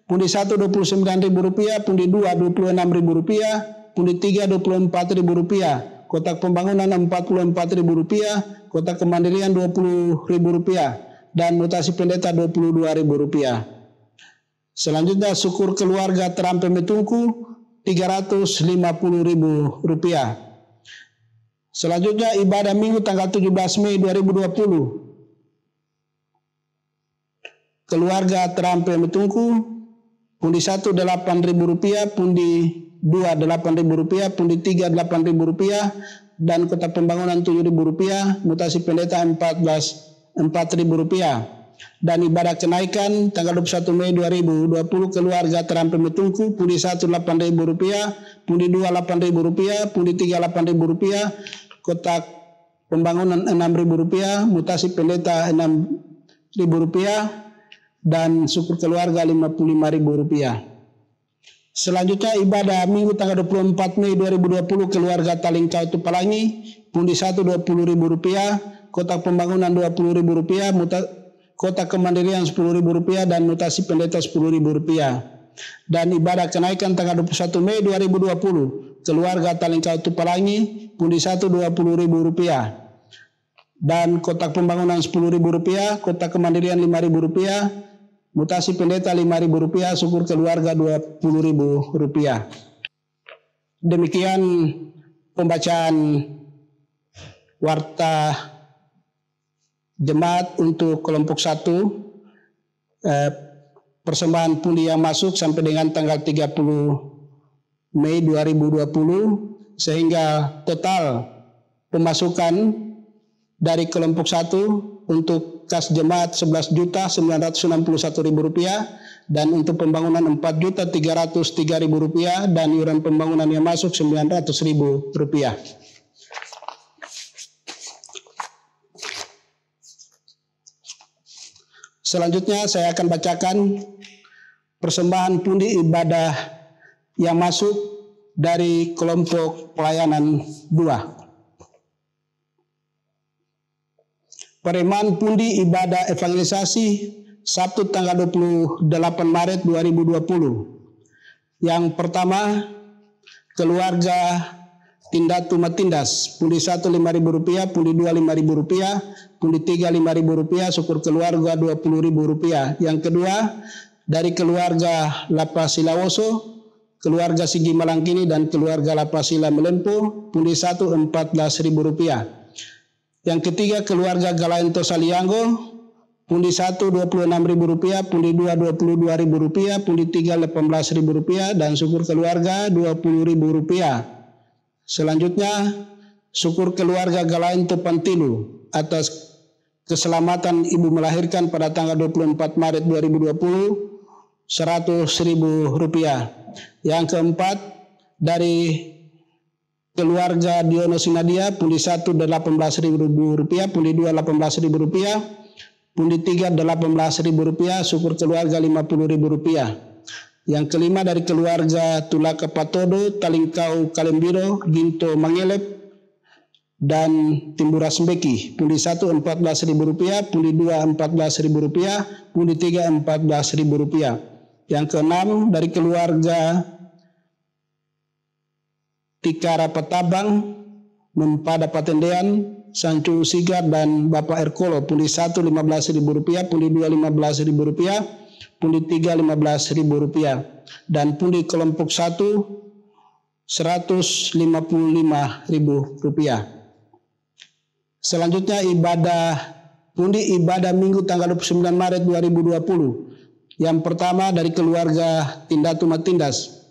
Pundi 1 Rp29.000, pundi 2 Rp26.000, pundi 3 Rp24.000, Kotak Pembangunan Rp44.000, Kotak Kemandirian Rp20.000 dan mutasi pendeta Rp22.000. Selanjutnya syukur keluarga Terampe Metungku Rp350.000. Selanjutnya ibadah minggu tanggal 17 Mei 2020. Keluarga Terampe Metungku, pundi 1 Rp8.000, pundi 2 Rp8.000, pundi 3 Rp8.000, dan kota pembangunan Rp7.000, mutasi pendeta Rp4.000. Dan ibadah kenaikan tanggal 21 Mei 2020 keluarga Terampe Metungku, pundi 1 Rp8.000, pundi 2 Rp8.000, pundi 3 Rp8.000, kotak pembangunan Rp6.000, mutasi pendeta Rp6.000, dan syukur keluarga Rp55.000. Selanjutnya ibadah minggu tanggal 24 Mei 2020 keluarga Talingkau Tupalangi, pundi 1 Rp20.000, kotak pembangunan Rp20.000, kotak kemandirian Rp10.000, dan mutasi pendeta Rp10.000. Dan ibadah kenaikan tanggal 21 Mei 2020 keluarga Talingkau Tupalangi, pundi 1 Rp20.000, dan kotak pembangunan Rp10.000, kotak kemandirian Rp5.000, mutasi pendeta Rp5.000, syukur keluarga Rp20.000. Demikian pembacaan warta jemaat untuk kelompok 1, persembahan pundi yang masuk sampai dengan tanggal 30 Mei 2020, sehingga total pemasukan dari kelompok 1 untuk kas jemaat Rp11.961.000, dan untuk pembangunan Rp4.303.000, dan iuran pembangunan yang masuk Rp900.000. Selanjutnya saya akan bacakan persembahan pundi ibadah yang masuk dari kelompok pelayanan 2. Penerimaan pundi ibadah evangelisasi Sabtu tanggal 28 Maret 2020. Yang pertama, keluarga Tindatu Matindas, pundi 1 Rp5.000, pundi 2 Rp5.000, pundi 3 Rp5.000, syukur keluarga Rp20.000. Yang kedua, dari keluarga Lapasilawoso, keluarga Sigi Malangkini, dan keluarga Lapasila Melempo, pundi 1 Rp14.000. Yang ketiga, keluarga Galaento Salianggo, pundi 1 Rp26.000, pundi 2 Rp22.000, pundi 3 Rp18.000, dan syukur keluarga Rp20.000. Selanjutnya, syukur keluarga Galaento Pantilu atas keselamatan ibu melahirkan pada tanggal 24 Maret 2020, Rp100.000. Yang keempat, dari keluarga Diono Sinadia, pundi 1 Rp18.000, pundi 2 Rp18.000, pundi 3 Rp18.000, syukur keluarga Rp50.000. Yang kelima, dari keluarga Tulaka Patodo, Talingkau Kalembiro, Ginto Mangelep, dan Timburas Mbeki, pundi 1 Rp14.000, pundi 2 Rp14.000, pundi 3 Rp14.000. Yang keenam, dari keluarga Tikara Patabang, Mempada Patendean, Sancu Sigar, dan Bapak Erkolo, pundi 1 Rp15.000, pundi 2 Rp15.000, pundi 3 Rp15.000, dan pundi kelompok 1 Rp155.000. Selanjutnya pundi ibadah minggu tanggal 29 Maret 2020. Yang pertama, dari keluarga Tindatu Matindas,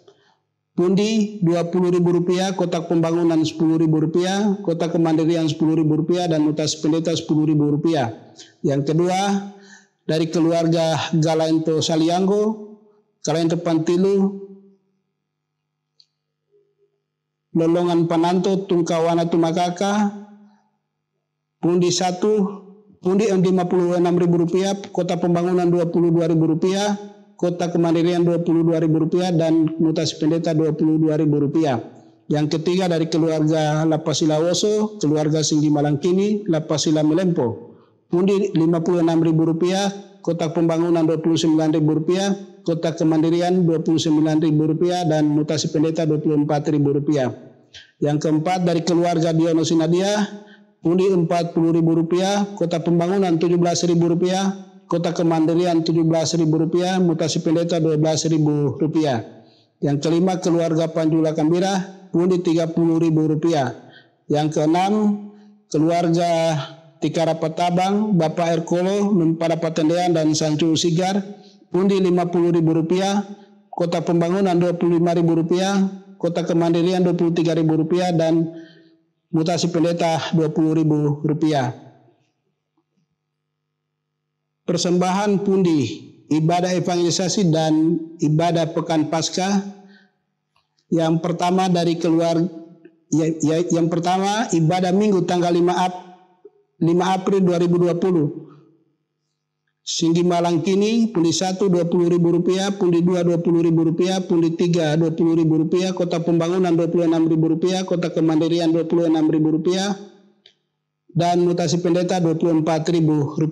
pundi Rp20.000, kotak pembangunan Rp10.000, kotak kemandirian Rp10.000, dan mutasi pendeta Rp10.000. Yang kedua, dari keluarga Galaento Salianggo, Galaento Pantilu, Lolongan Pananto, Tungkawana Tumakaka, pundi Rp56.000, kotak pembangunan Rp22.000, kota kemandirian Rp22.000, dan mutasi pendeta Rp22.000. Yang ketiga, dari keluarga Lapasilawoso, keluarga Singgi Malangkini, Lapasila Melempo, pundi Rp56.000, kotak pembangunan Rp29.000, kotak kemandirian Rp29.000, dan mutasi pendeta Rp24.000. Yang keempat, dari keluarga Diono Sinadia, pundi Rp40.000, kotak pembangunan Rp17.000, Kota Kemandirian Rp17.000, mutasi pendeta Rp12.000. Yang kelima, keluarga Panjula Kambira, pundi Rp30.000. Yang keenam, keluarga Tikara Patabang, Bapak Erkolo, Mempada Patendean dan Sancu Sigar, pundi Rp50.000. Kota Pembangunan Rp25.000, Kota Kemandirian Rp23.000 dan mutasi pendeta Rp20.000. Persembahan pundi ibadah evangelisasi dan ibadah pekan Paskah. Yang pertama dari yang pertama ibadah Minggu tanggal 5 April 2020. Singgi Malangkini, pundi 1 Rp20.000, pundi 2 Rp20.000, pundi 3 Rp20.000, Kota Pembangunan Rp26.000, Kota Kemandirian Rp26.000 dan mutasi pendeta Rp24.000.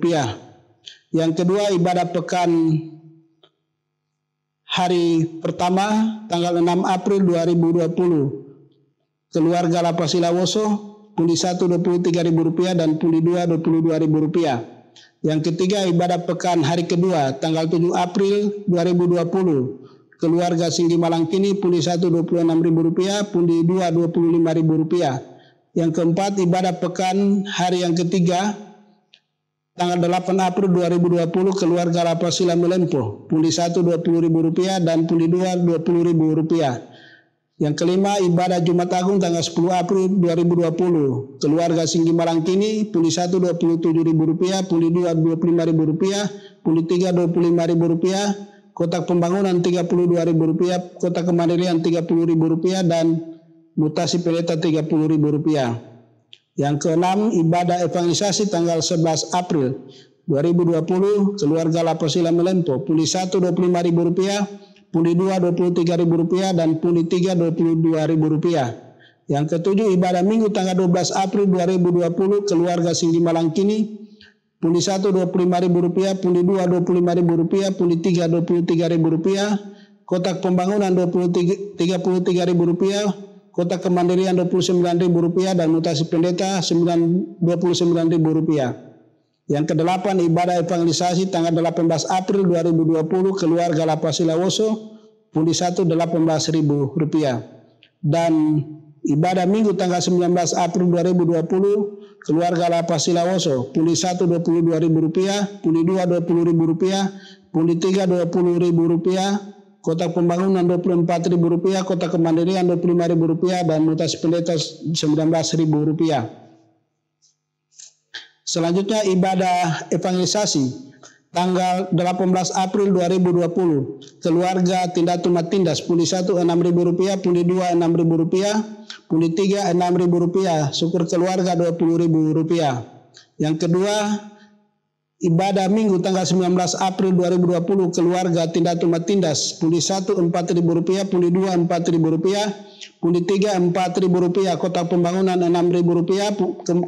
Yang kedua ibadah pekan hari pertama tanggal 6 April 2020. Keluarga Lapasilawoso, pundi 1 Rp23.000 dan pundi 2 Rp22.000. Yang ketiga ibadah pekan hari kedua tanggal 7 April 2020. Keluarga Singgi Malangkini, pundi 1 Rp26.000, pundi 2 Rp25.000. Yang keempat ibadah pekan hari yang ketiga tanggal 8 April 2020, keluarga Lapasila Melempo, pundi 1 Rp20.000 dan pundi 2 Rp20.000. Yang kelima ibadah Jumat Agung tanggal 10 April 2020, keluarga Singgi Malangkini, pundi 1 Rp27.000, pundi 2 Rp25.000, pundi 3 Rp25.000, Kota Pembangunan Rp32.000, Kota Kemandirian Rp30.000 dan mutasi pendeta Rp30.000. Yang keenam ibadah evangelisasi tanggal 11 April 2020, keluarga Lapasila Melempo, pundi 1 Rp25.000, pundi 2 Rp23.000 dan pundi 3 Rp22.000. Yang ketujuh ibadah Minggu tanggal 12 April 2020, keluarga Singgi Malangkini, pundi 1 Rp25.000, pundi 2 Rp25.000, pundi 3 Rp23.000, Kota Pembangunan Rp33.000, Kota Kemandirian Rp29.000 dan mutasi pendeta Rp29.000. Yang kedelapan ibadah evangelisasi tanggal 18 April 2020, keluarga Lapasilawoso, pundi 1 Rp18.000. Dan ibadah Minggu tanggal 19 April 2020, keluarga Lapasilawoso, pundi 1 Rp22.000, pundi 2 Rp20.000, pundi 3 Rp20.000, Kota Pembangunan Rp24.000, Kota Kemandirian Rp5.000 dan mutasi pendeta Rp19.000. Selanjutnya ibadah evangelisasi tanggal 18 April 2020, keluarga Tindatu Matindas, pundi 1 Rp6.000, pundi 2 Rp6.000, pundi 3 Rp6.000, syukur keluarga Rp20.000. Yang kedua ibadah Minggu tanggal 19 April 2020, keluarga Tindatu Matindas, pundi 1 Rp4.000, pundi 2 Rp4.000, pundi 3 Rp4.000, Kota Pembangunan Rp6.000,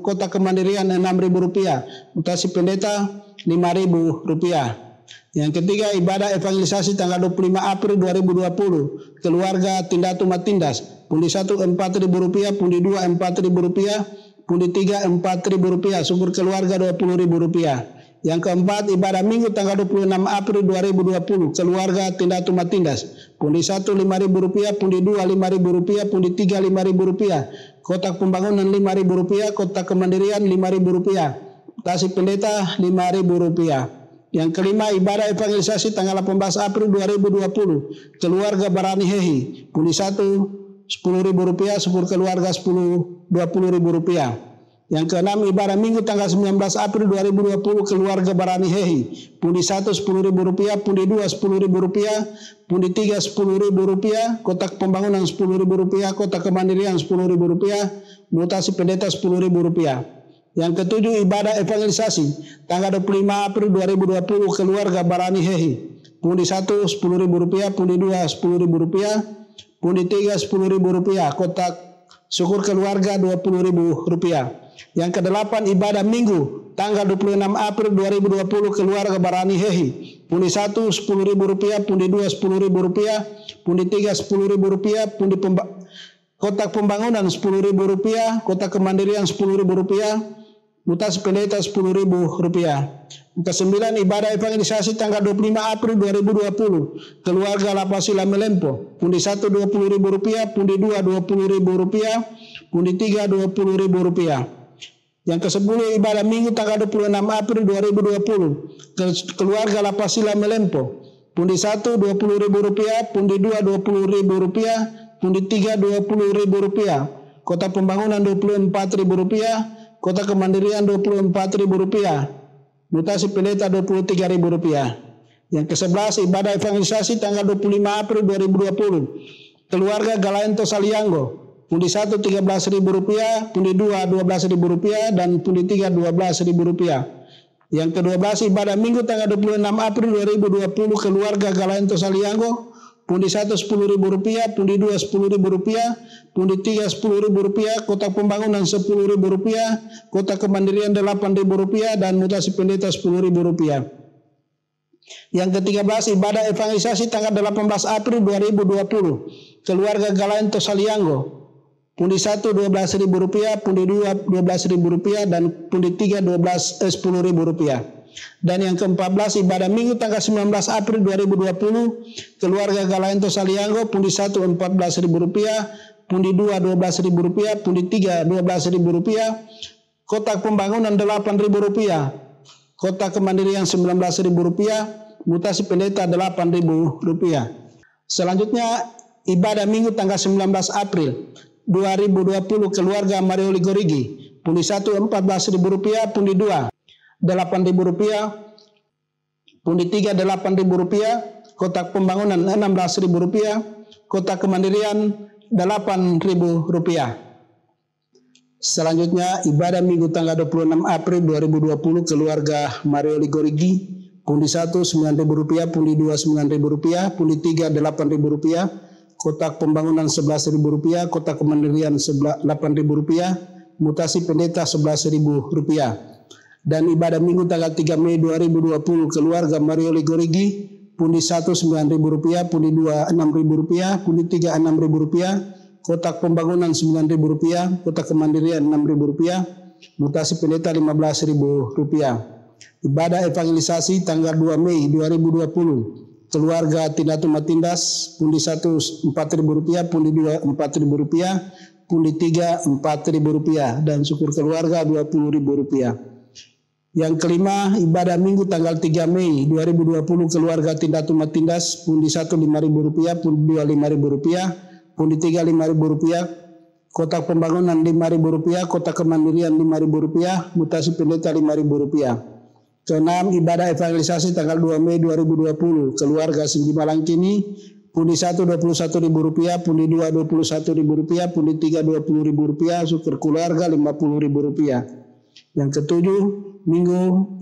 Kota Kemandirian Rp6.000, mutasi pendeta Rp5.000. Yang ketiga ibadah evangelisasi tanggal 25 April 2020, keluarga Tindatu Matindas, pundi 1 Rp4.000, pundi 2 Rp4.000, pundi 3 Rp4.000, syukur keluarga Rp20.000. Yang keempat ibadah Minggu tanggal 26 April 2020, keluarga Tindatu Matindas, pundi 1 Rp5.000, pundi 2 Rp5.000, pundi 3 Rp5.000, Kota Pembangunan Rp5.000, Kota Kemandirian Rp5.000, mutasi pendeta Rp5.000. Yang kelima ibadah evangelisasi tanggal 18 April 2020, keluarga Barani Hehi, pundi 1 Rp10.000, syukur keluarga Rp20.000. Yang keenam ibadah Minggu tanggal 19 April 2020, keluarga Barani Hehi, pundi 1 Rp10.000, pundi 2 Rp10.000, pundi 3 Rp10.000, Kota Pembangunan Rp10.000, Kota Kemandirian Rp10.000, mutasi pendeta Rp10.000. Yang ketujuh ibadah evangelisasi tanggal 25 April 2020, keluarga Barani Hehi, pundi 1 Rp10.000, pundi 2 Rp10.000, pundi 3 Rp10.000, Kota syukur keluarga Rp20.000. Yang kedelapan ibadah Minggu tanggal 26 April 2020, keluarga Barani Hehi, pundi 1 Rp10.000, pundi 2 Rp10.000, pundi 3 Rp10.000, pundi Kota Pembangunan Rp10.000, Kota Kemandirian Rp10.000, mutasi pendeta Rp10.000. Kesembilan, ibadah evangelisasi tanggal 25 April 2020. Keluarga Lapasila Melempo. Pundi 1 Rp20.000, pundi 2 Rp20.000, pundi 3 Rp20.000. Yang ke-10, ibadah Minggu tanggal 26 April 2020. Keluarga Lapasila Melempo. Pundi 1 Rp20.000, pundi 2 Rp20.000, pundi 3 Rp20.000. Kota Pembangunan Rp24.000, Kota Kemandirian Rp24.000. Mutasi pendeta Rp23.000. Yang ke-11, ibadah evangelisasi tanggal 25 April 2020. Keluarga Galaento Salianggo. Pundi 1 Rp13.000, pundi 2 Rp12.000, dan pundi 3 Rp12.000. Yang ke-12, ibadah Minggu tanggal 26 April 2020. Keluarga Galaento Salianggo. Pundi 1 Rp10.000, pundi 2 Rp10.000, pundi 3 Rp10.000, Kota Pembangunan Rp10.000, Kota Kemandirian Rp8.000, dan mutasi pendeta Rp10.000. Yang ke-13, ibadah evangelisasi tanggal 18 April 2020. Keluarga Galaento Salianggo. Pundi 1 Rp12.000, pundi 2 Rp12.000, dan pundi 3 Rp10.000. Dan yang ke-14, ibadah Minggu tanggal 19 April 2020. Keluarga Galaento Salianggo. Pundi 1 Rp14.000, pundi 2 Rp12.000, pundi 3 Rp12.000, Kota Pembangunan Rp8.000, Kota Kemandirian Rp19.000, mutasi pendeta Rp8.000. Selanjutnya, ibadah Minggu tanggal 19 April 2020. Keluarga Marioli Gorigi. Pundi 1 Rp14.000, pundi 2 Rp8.000, pundi 3 Rp8.000, Kota Pembangunan Rp16.000, Kota Kemandirian Rp8.000. Selanjutnya, ibadah Minggu tanggal 26 April 2020. Keluarga Marioli Gorigi. Pundi 1 Rp9.000, pundi 2 Rp9.000, pundi 3 Rp8.000, Kota Pembangunan Rp11.000, Kota Kemandirian Rp8.000, mutasi pendeta Rp11.000. Dan ibadah Minggu tanggal 3 Mei 2020. Keluarga Marioli Gorigi. Pundi 1 Rp9.000, pundi 2 Rp6.000, pundi 3 Rp6.000, Kota Pembangunan Rp9.000, Kota Kemandirian Rp6.000, mutasi pendeta Rp15.000. Ibadah evangelisasi tanggal 2 Mei 2020. Keluarga Tindatu Matindas. Pundi 1 Rp4.000, pundi 2 Rp4.000, pundi 3 Rp4.000, dan syukur keluarga Rp20.000. Yang kelima, ibadah Minggu tanggal 3 Mei 2020. Keluarga Tindatu Matindas. Pundi 1 Rp5.000, pundi 2 Rp5.000, pundi 3 Rp5.000, Kota Pembangunan Rp5.000, Kota Kemandirian Rp5.000, mutasi pendeta Rp5.000. Keenam, ibadah evangelisasi tanggal 2 Mei 2020. Keluarga Singgi Malangkini. Pundi 1 Rp21.000, pundi 2 Rp21.000, pundi 3 Rp20.000, syukur keluarga Rp50.000. Yang ketujuh,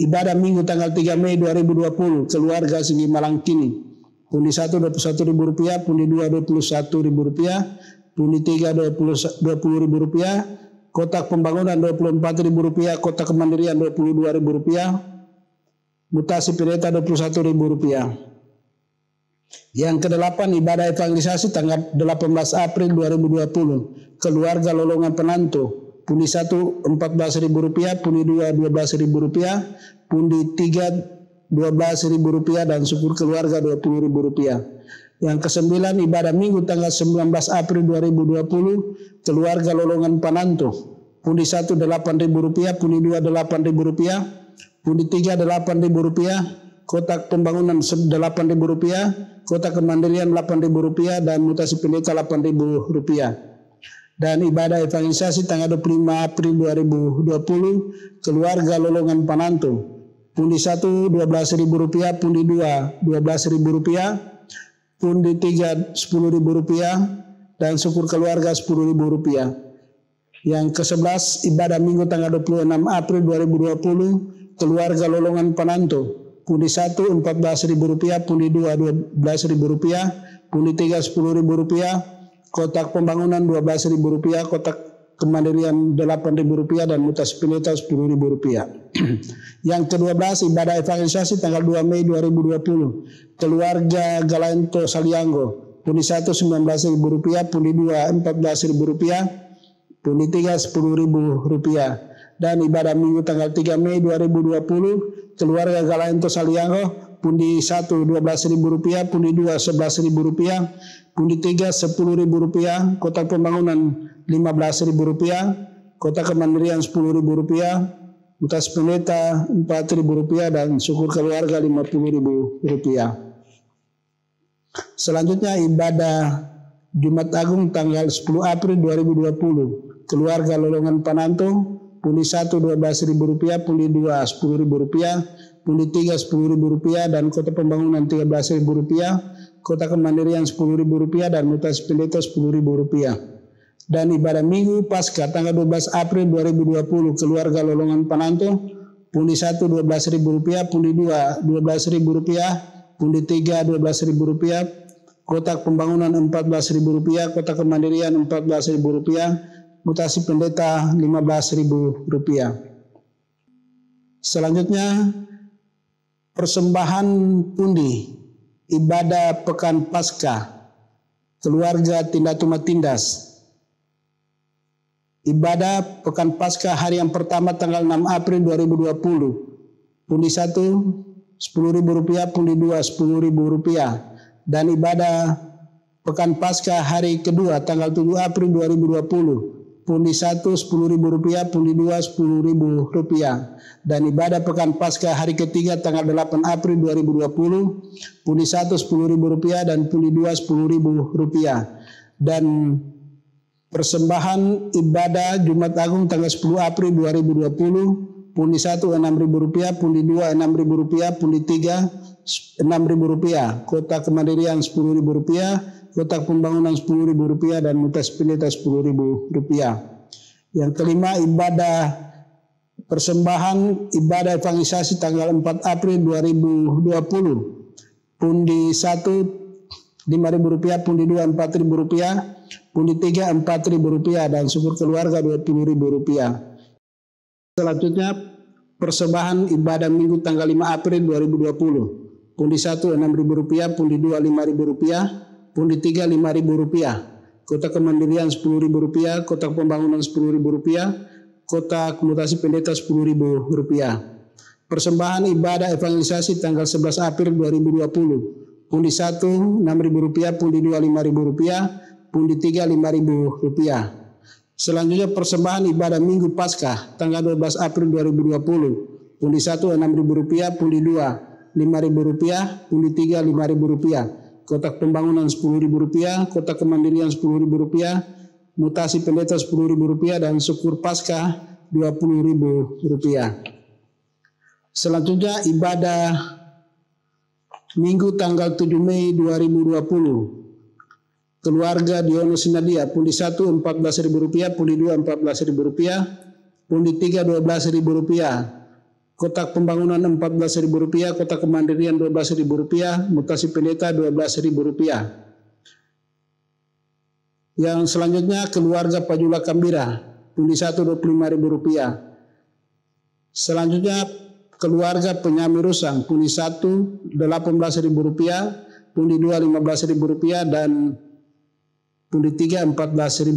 ibadah Minggu tanggal 3 Mei 2020. Keluarga Singgi Malangkini. Pundi 1 Rp21.000, pundi 2 Rp21.000, pundi 3 Rp20.000, Kota Pembangunan Rp24.000, Kota Kemandirian Rp22.000, mutasi pendeta Rp21.000. Yang kedelapan, ibadah evangelisasi tanggal 18 April 2020. Keluarga Lolongan Penantu. Pundi 1 Rp14.000, pundi 2 Rp12.000, pundi 3 Rp12.000, dan syukur keluarga Rp20.000. Yang kesembilan, ibadah Minggu tanggal 19 April 2020. Keluarga Lolongan Penantu. Pundi 1 Rp8.000, pundi 2 Rp8.000, pundi 3 Rp8.000, Kota Pembangunan Rp8.000, Kota Kemandirian Rp8.000, dan mutasi pendeta Rp8.000. Dan ibadah evangelisasi tanggal 25 April 2020. Keluarga Lolongan Penantu. Pundi 1 Rp12.000, pundi 2 Rp12.000, pundi 3 Rp10.000, dan syukur keluarga Rp10.000. Yang ke-11, ibadah Minggu tanggal 26 April 2020. Keluarga Lolongan Penantu. Pundi 1 Rp14.000, pundi 2 Rp12.000, pundi 3 Rp10.000, Kota Pembangunan Rp12.000, Kota Kemandirian Rp8.000, dan mutasi pendeta Rp10.000. Yang ke-12, ibadah evangelisasi tanggal 2 Mei 2020. Keluarga Galaento Salianggo. Pundi 1 Rp19.000, pundi 2 Rp14.000, pundi 3 Rp10.000, Dan ibadah minggu tanggal 3 Mei 2020 keluarga Galaento Saliango pundi 1 Rp12.000, pundi 2 Rp11.000, pundi 3 Rp10.000, kotak pembangunan Rp15.000, kotak kemandirian Rp10.000, mutas pendeta Rp4.000 dan syukur keluarga Rp50.000. Selanjutnya ibadah Jumat Agung tanggal 10 April 2020 keluarga Lolongan Pananto pundi 1 Rp12.000, pundi 2 Rp10.000, pundi 3 Rp10.000 dan kota pembangunan Rp13.000, kota kemandirian Rp10.000 dan mutasi pendeta Rp10.000. Dan ibadah minggu Paskah tanggal 12 April 2020 keluarga Lolongan Pananto pundi 1 Rp12.000, pundi 2 Rp12.000, pundi 3 Rp12.000, kotak pembangunan Rp14.000, kotak kemandirian Rp14.000, mutasi pendeta Rp15.000. Selanjutnya persembahan pundi ibadah pekan Paskah keluarga Tindatuma Tindas. Ibadah pekan Paskah hari yang pertama tanggal 6 April 2020 pundi 1 Rp10.000, pundi 2 Rp10.000. Dan ibadah pekan Paskah hari kedua tanggal 7 April 2020 pundi 1 Rp10.000, pundi 2 Rp10.000. Dan ibadah pekan Paskah hari ketiga tanggal 8 April 2020 pundi 1 Rp10.000 dan pundi 2 Rp10.000. Dan persembahan ibadah Jumat Agung tanggal 10 April 2020 pundi 1 Rp6.000, pundi 2 Rp6.000, pundi 3 Rp6.000, kota kemandirian Rp10.000, kotak pembangunan Rp10.000 dan mutas pendeta Rp10.000. Yang kelima ibadah persembahan ibadah evangelisasi tanggal 4 April 2020 pundi 1 Rp5.000, pundi 2 Rp4.000, pundi 3 Rp4.000 dan syukur keluarga Rp20.000. Selanjutnya persembahan ibadah minggu tanggal 5 April 2020 pundi 1 Rp6.000, pundi 2 Rp5.000, pundi 3 Rp5.000, kotak kemandirian Rp10.000, kotak pembangunan Rp10.000, kotak mutasi pendeta Rp10.000. Persembahan ibadah evangelisasi tanggal 11 April 2020 pundi 1 Rp6.000, pundi 2 Rp5.000, pundi 3 Rp5.000. Selanjutnya persembahan ibadah minggu Paskah tanggal 12 April 2020 pundi 1 Rp6.000, pundi 2 Rp5.000, pundi 3 Rp5.000, kotak pembangunan Rp10.000, kotak kemandirian Rp10.000, mutasi pendeta Rp10.000 dan syukur Paskah Rp20.000. Selanjutnya ibadah minggu tanggal 7 Mei 2020 keluarga Diono Sinadia pundi 1 Rp14.000, pundi 2 Rp14.000, pundi 3 Rp12.000, kotak pembangunan Rp14.000, kotak kemandirian Rp12.000, mutasi pendeta Rp12.000. Yang selanjutnya keluarga Pajula Kambira pundi 1 Rp25.000. Selanjutnya keluarga Penyami Rusang pundi 1 Rp18.000, pundi 2 Rp15.000 dan pundi 3 Rp14.000.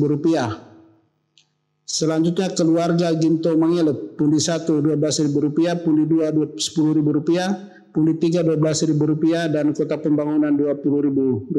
Selanjutnya keluarga Ginto Mangelep pundi 1 Rp12.000, pundi 2 Rp10.000, pundi 3 Rp12.000 dan kota pembangunan Rp20.000.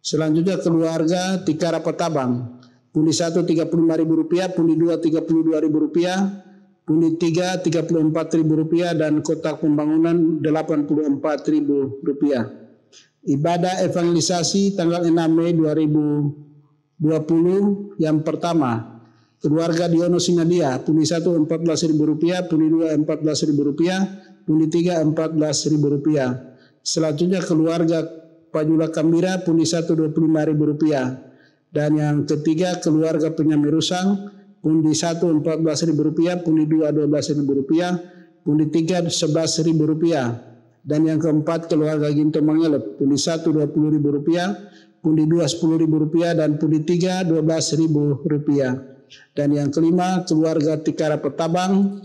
Selanjutnya keluarga Tikara Petabang pundi 1 Rp35.000, pundi 2 Rp32.000, pundi 3 Rp34.000 dan kotak pembangunan Rp84.000. Ibadah evangelisasi tanggal 6 Mei 2020 yang pertama keluarga Diono Sinadia pundi 1 Rp14.000, pundi 2 Rp14.000, pundi 3 Rp14.000. Selanjutnya keluarga Pajula Kambira pundi 1 Rp25.000 dan yang ketiga keluarga Penyami Rusang pundi 1 Rp14.000, pundi 2 Rp12.000, pundi 3 Rp11.000. Dan yang keempat keluarga Ginto Mangelep pundi 1 Rp20.000, pundi 2 Rp10.000 dan pundi 3 Rp12.000. Dan yang kelima keluarga Tikara Petabang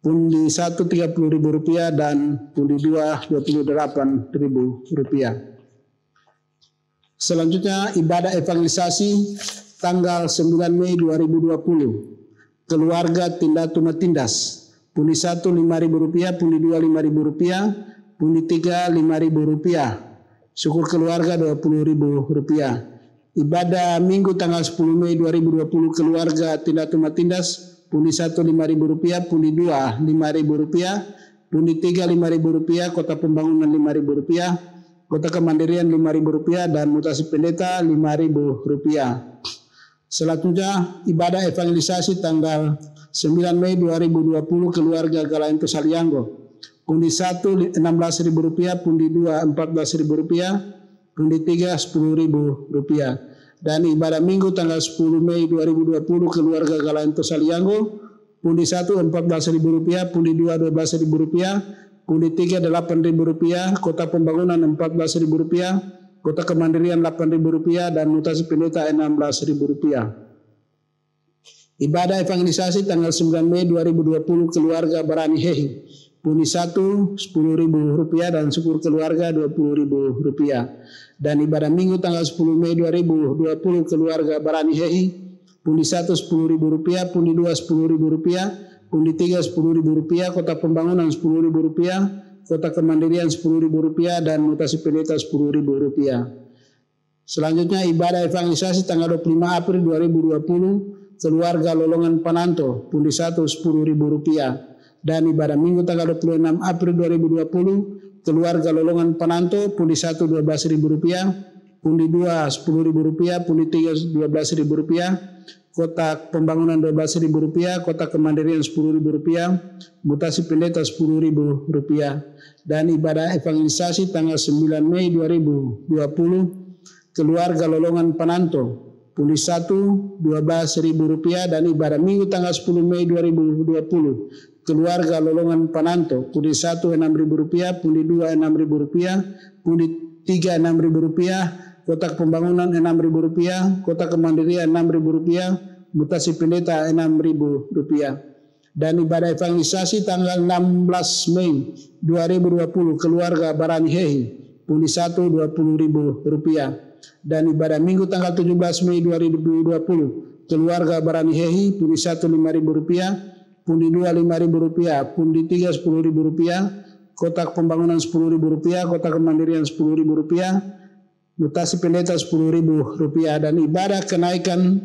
pundi 1 Rp30.000 dan pundi 2 Rp28.000. Selanjutnya ibadah evangelisasi tanggal 9 Mei 2020 keluarga Tindatu Matindas. Pundi 1 Rp5.000, pundi 2 Rp5.000, pundi 3 Rp5.000. Syukur keluarga Rp20.000. Ibadah Minggu tanggal 10 Mei 2020 keluarga Tindatu Matindas. Pundi 1 Rp5.000, pundi 2 Rp5.000, pundi 3 Rp5.000, Kota Pembangunan Rp5.000, Kota Kemandirian Rp5.000 dan Mutasi Pendeta Rp5.000. Selanjutnya ibadah evangelisasi tanggal 9 Mei 2020 keluarga Galaento Salianggo. Pundi 1 Rp16.000, pundi 2 Rp14.000, pundi 3 Rp10.000. Dan ibadah Minggu tanggal 10 Mei 2020 keluarga Galaento Salianggo. Pundi 1 Rp14.000, pundi 2 Rp12.000, pundi 3 Rp8.000, Kota Pembangunan Rp14.000, Kota Kemandirian Rp8.000 dan Mutasi Pendeta Rp16.000. Ibadah evangelisasi tanggal 9 Mei 2020 keluarga Barani Hehi. Pundi 1 Rp10.000 dan syukur keluarga Rp20.000. Dan ibadah Minggu tanggal 10 Mei 2020 keluarga Barani Hehi. Pundi 1 Rp10.000, pundi 2 Rp10.000, pundi 3 Rp10.000, Kota Pembangunan Rp10.000, Kota Kemandirian Rp10.000 dan Mutasi Pendeta Rp10.000. Selanjutnya ibadah evangelisasi tanggal 25 April 2020 keluarga Lolongan Pananto. Pundi 1 Rp10.000. Dan ibadah Minggu tanggal 26 April 2020 keluarga Lolongan Pananto. Pundi 1 Rp12.000, pundi 2 Rp10.000, pundi 3 Rp12.000, Kota Pembangunan Rp12.000, Kota Kemandirian Rp10.000, Mutasi Pendeta Rp10.000. Dan ibadah evangelisasi tanggal 9 Mei 2020 keluarga Lolongan Pananto. Pundi 1 Rp12.000 dan ibadah Minggu tanggal 10 Mei 2020 keluarga Lolongan Pananto. Pundi 1 Rp6.000, pundi 2 Rp6.000, pundi 3 Rp6.000, Kota Pembangunan Rp6.000, Kota Kemandirian Rp6.000, Mutasi Pendeta Rp6.000. Dan ibadah evangelisasi tanggal 16 Mei 2020 keluarga Barani Hehi. Pundi 1 Rp20.000. Dan ibadah Minggu tanggal 17 Mei 2020 keluarga Barani Hehi. Pundi 1 Rp5.000, pundi 2 Rp5.000, pundi 3 Rp10.000, Kota Pembangunan Rp10.000, Kota Kemandirian Rp10.000, Mutasi Pendeta Rp10.000. Dan ibadah kenaikan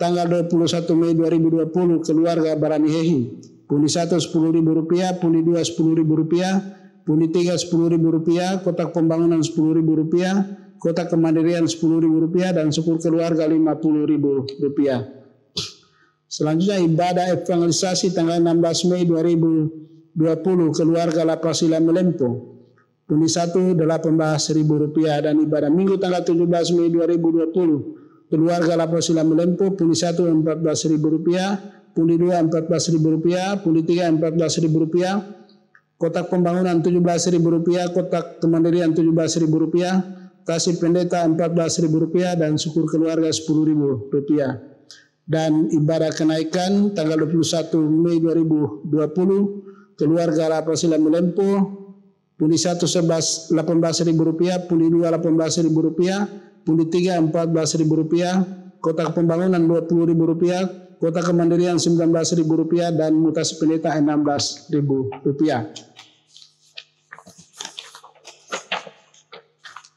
tanggal 21 Mei 2020 keluarga Barani Hehi. Pundi 1 Rp10.000, pundi 2 Rp10.000, pundi 3 Rp10.000, Kota Pembangunan Rp10.000, Kota Kemandirian Rp10.000 dan syukur keluarga Rp50.000. Selanjutnya ibadah evangelisasi tanggal 16 Mei 2020 keluarga Lapasila Melempo. Pundi 1 Rp18.000 dan ibadah Minggu tanggal 17 Mei 2020 keluarga Lapasila Melempo. Pundi 1 Rp14.000, pundi 2 Rp14.000, pundi 3 Rp14.000, Kota Pembangunan Rp17.000, Kota Kemandirian Rp17.000, Kasih Pendeta Rp14.000 dan syukur keluarga Rp10.000. Dan ibadah kenaikan tanggal 21 Mei 2020 keluarga Lapasila Melempo. Pundi 1 Rp18.000, pundi 2 Rp18.000, pundi 3 Rp14.000, Kota Pembangunan Rp20.000, Kota Kemandirian Rp19.000 dan Mutasi Pendeta Rp16.000.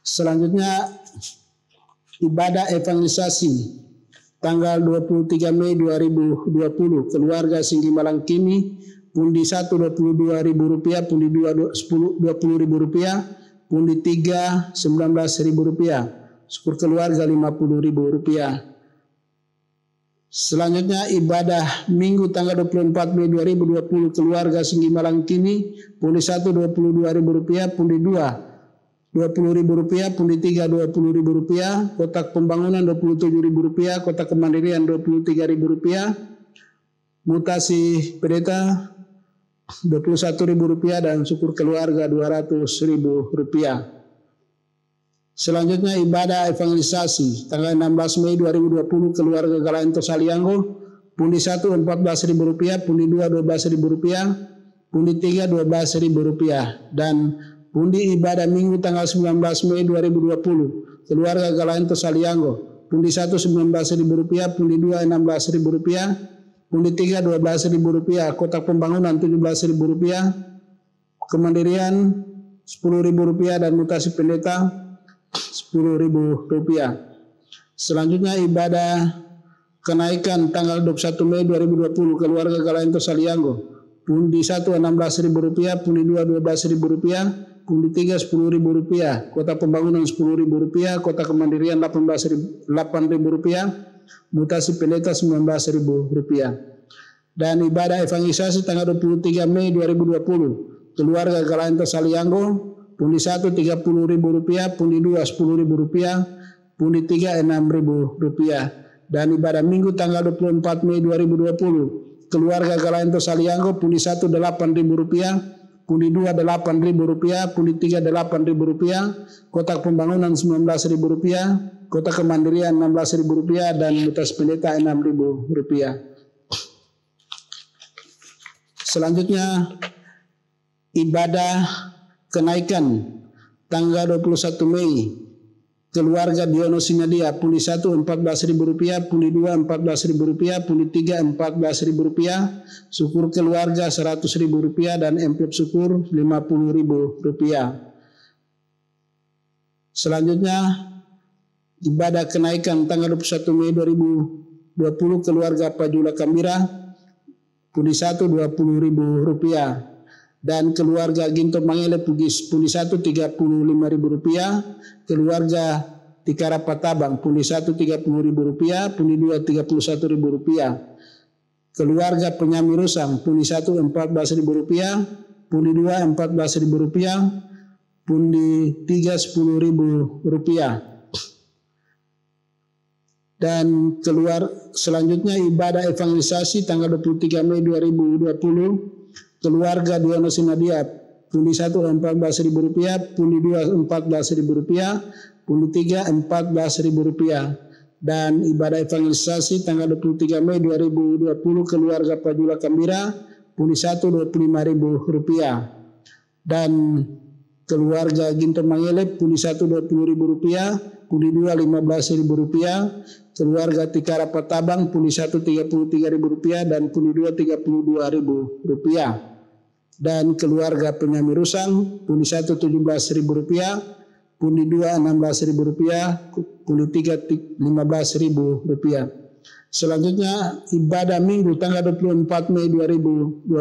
Selanjutnya ibadah evangelisasi tanggal 23 Mei 2020 keluarga Singgi Malangkini. Pundi 1 Rp22.000, pundi 2 Rp20.000, pundi 3 Rp19.000, syukur keluarga Rp50.000. Selanjutnya ibadah Minggu tanggal 24 Mei 2020 keluarga Singgi Malangkini. Pundi 1 Rp22.000, pundi 2 Rp20.000, pundi 3 Rp20.000, Kota Pembangunan Rp27.000, Kota Kemandirian Rp23.000, Mutasi Pendeta Rp21.000 dan syukur keluarga Rp200.000. Selanjutnya ibadah evangelisasi tanggal 16 Mei 2020 keluarga Galaento Salianggo. Pundi 1 Rp14.000, pundi 2 Rp12.000, pundi 3 Rp12.000 dan pundi ibadah Minggu tanggal 19 Mei 2020 keluarga Galaento Salianggo. Pundi 1 Rp19.000, pundi 2 Rp16.000, Pundi 3 Rp12.000, kotak pembangunan Rp17.000, kemandirian Rp10.000 dan mutasi pendeta Rp10.000. Selanjutnya ibadah kenaikan tanggal 21 Mei 2020 keluarga Galento Salianggo. Pundi 1 Rp16.000, pundi 2 Rp12.000, pundi 3 Rp10.000, kotak pembangunan Rp10.000, kotak kemandirian Rp8.000, mutasi pendeta Rp19.000. Dan ibadah evangelisasi tanggal 23 Mei 2020 keluarga Galento Salianggo. Pundi 1 Rp30.000, pundi 2 Rp10.000, pundi 3 Rp6.000. Dan ibadah minggu tanggal 24 Mei 2020 keluarga Galento Salianggo. Pundi 1 Rp8.000, pundi 2 Rp8.000, pundi 3 Rp8.000, kotak pembangunan Rp19.000, kotak kemandirian Rp16.000 dan mutasi pendeta Rp6.000. Selanjutnya ibadah kenaikan tanggal 21 Mei keluarga Diono Sinadia. Pundi 1 Rp14.000, pundi 2 Rp14.000, pundi 3 Rp14.000, syukur keluarga Rp100.000 dan amplop syukur Rp50.000. Selanjutnya ibadah kenaikan tanggal 21 Mei 2020 keluarga Pajula Kambira. Pundi 1 Rp20.000 dan keluarga Ginto Mangele Pugis. Pundi 1 Rp35.000, keluarga Tikara Patabang. Pundi 1 Rp30.000, pundi 2 Rp31.000, keluarga Penyami Rusang. Pundi 1 Rp14.000, pundi 2 Rp14.000, pundi 3 Rp10.000. Dan selanjutnya ibadah evangelisasi tanggal 23 Mei 2020 keluarga Diono Sinadia. Pundi 1 Rp14.000, pundi 2 Rp14.000, pundi 3 Rp14.000. Dan ibadah evangelisasi tanggal 23 Mei 2020 keluarga Pajula Kambira. Pundi 1 Rp25.000 dan keluarga Ginto Mangele. Pundi 1 Rp20.000, pundi 2 Rp15.000, keluarga Tikara Patabang. Pundi 1 Rp33.000 dan pundi 2 Rp32.000. Dan keluarga Penyami Rusang. Pundi 1 Rp17.000, pundi 2 Rp16.000, pundi 3 Rp15.000. Selanjutnya ibadah minggu tanggal 24 Mei 2020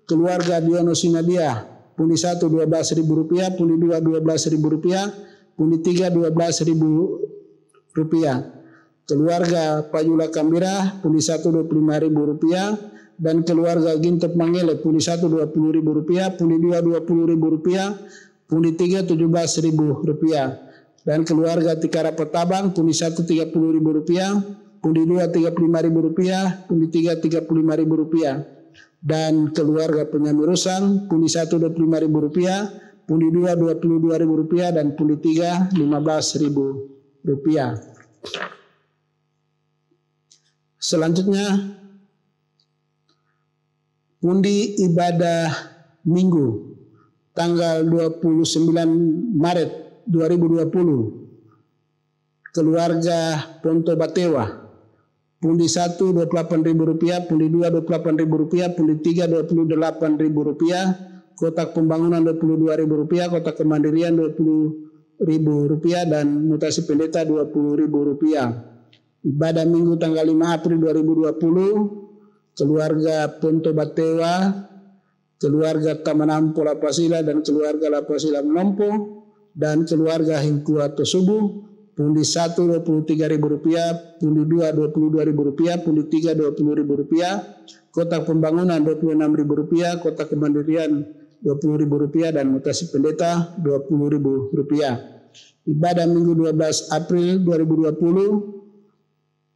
keluarga Diono Sinadia. Pundi 1 Rp12.000, pundi 2 Rp12.000, pundi 3 Rp12.000. Keluarga Pajula Kambira. Pundi 1 Rp25.000 dan keluarga Ginto Mangele. Pundi 1 Rp20.000, pundi 2 Rp20.000, pundi 3 Rp17.000. Dan keluarga Tikara Patabang. Pundi 1 Rp30.000, pundi 2 Rp35.000, pundi 3 Rp35.000. Dan keluarga Penyami Rusang. Pundi 1 Rp25.000, pundi 2 Rp22.000 dan pundi 3 Rp15.000. Selanjutnya pundi ibadah minggu tanggal 29 Maret 2020 keluarga Ponto Batewa. Pundi 1 Rp28.000, pundi 2 Rp28.000, pundi 3 Rp28.000, kotak pembangunan Rp22.000, kotak kemandirian Rp20.000 dan mutasi pendeta Rp20.000. Ibadah minggu tanggal 5 April 2020 keluarga Ponto Batewa, keluarga Tamanampo Lapasila dan keluarga Lapasila Menompo dan keluarga Hingkua Tosubu. Pundi 1 Rp23.000, pundi 2 Rp22.000, pundi 3 Rp20.000, kotak pembangunan Rp26.000, kotak kemandirian Rp20.000 dan mutasi pendeta Rp20.000. Ibadah minggu 12 April 2020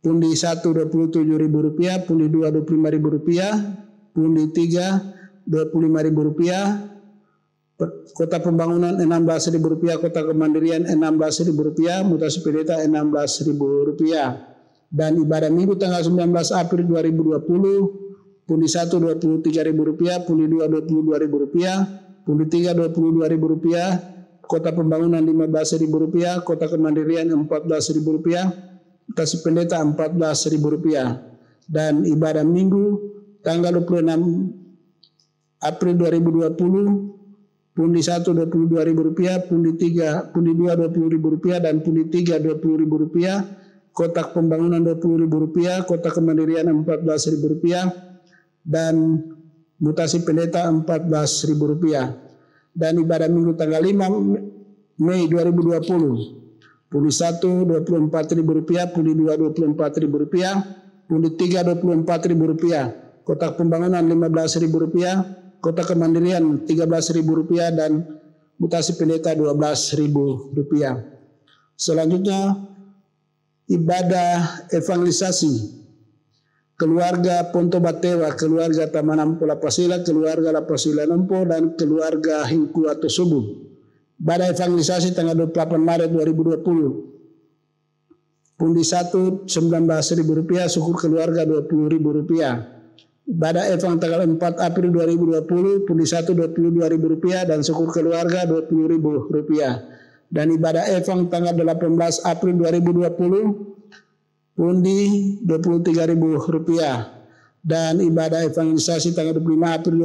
pundi 1 Rp27.000, pundi 2 Rp25.000, pundi 3 Rp25.000, kota pembangunan Rp16.000, kota kemandirian Rp16.000, mutasi pendeta Rp16.000. Dan ibadah minggu tanggal 19 April 2020 pundi 1 Rp23.000, pundi 2 Rp22.000, pundi 3 Rp22.000, kota pembangunan Rp15.000, kota kemandirian Rp14.000, mutasi pendeta Rp14.000. Dan ibadah minggu tanggal 26 April 2020 pundi 1 Rp22.000, pundi 2 Rp20.000 dan pundi 3 Rp20.000. Kotak pembangunan Rp20.000, kotak kemandirian Rp14.000 dan mutasi pendeta Rp14.000. Dan ibadah minggu tanggal 5 Mei 2020 pundi 1 Rp24.000, pundi 2 Rp24.000, pundi 3 Rp24.000, kotak pembangunan Rp15.000, kotak kemandirian Rp13.000 dan mutasi pendeta Rp12.000. Selanjutnya ibadah evangelisasi keluarga Ponto Batewa, keluarga Tamanampo Lapasila, keluarga Lapasila Nampo dan keluarga Hingku atau Subuh. Ibadah evangelisasi tanggal 28 Maret 2020 pundi 1 Rp19.000, syukur keluarga Rp20.000. Ibadah evang tanggal 4 April 2020 pundi 1 Rp22.000 dan syukur keluarga Rp20.000. Dan ibadah evang tanggal 18 April 2020 pundi Rp23.000. Dan ibadah evangelisasi tanggal 25 April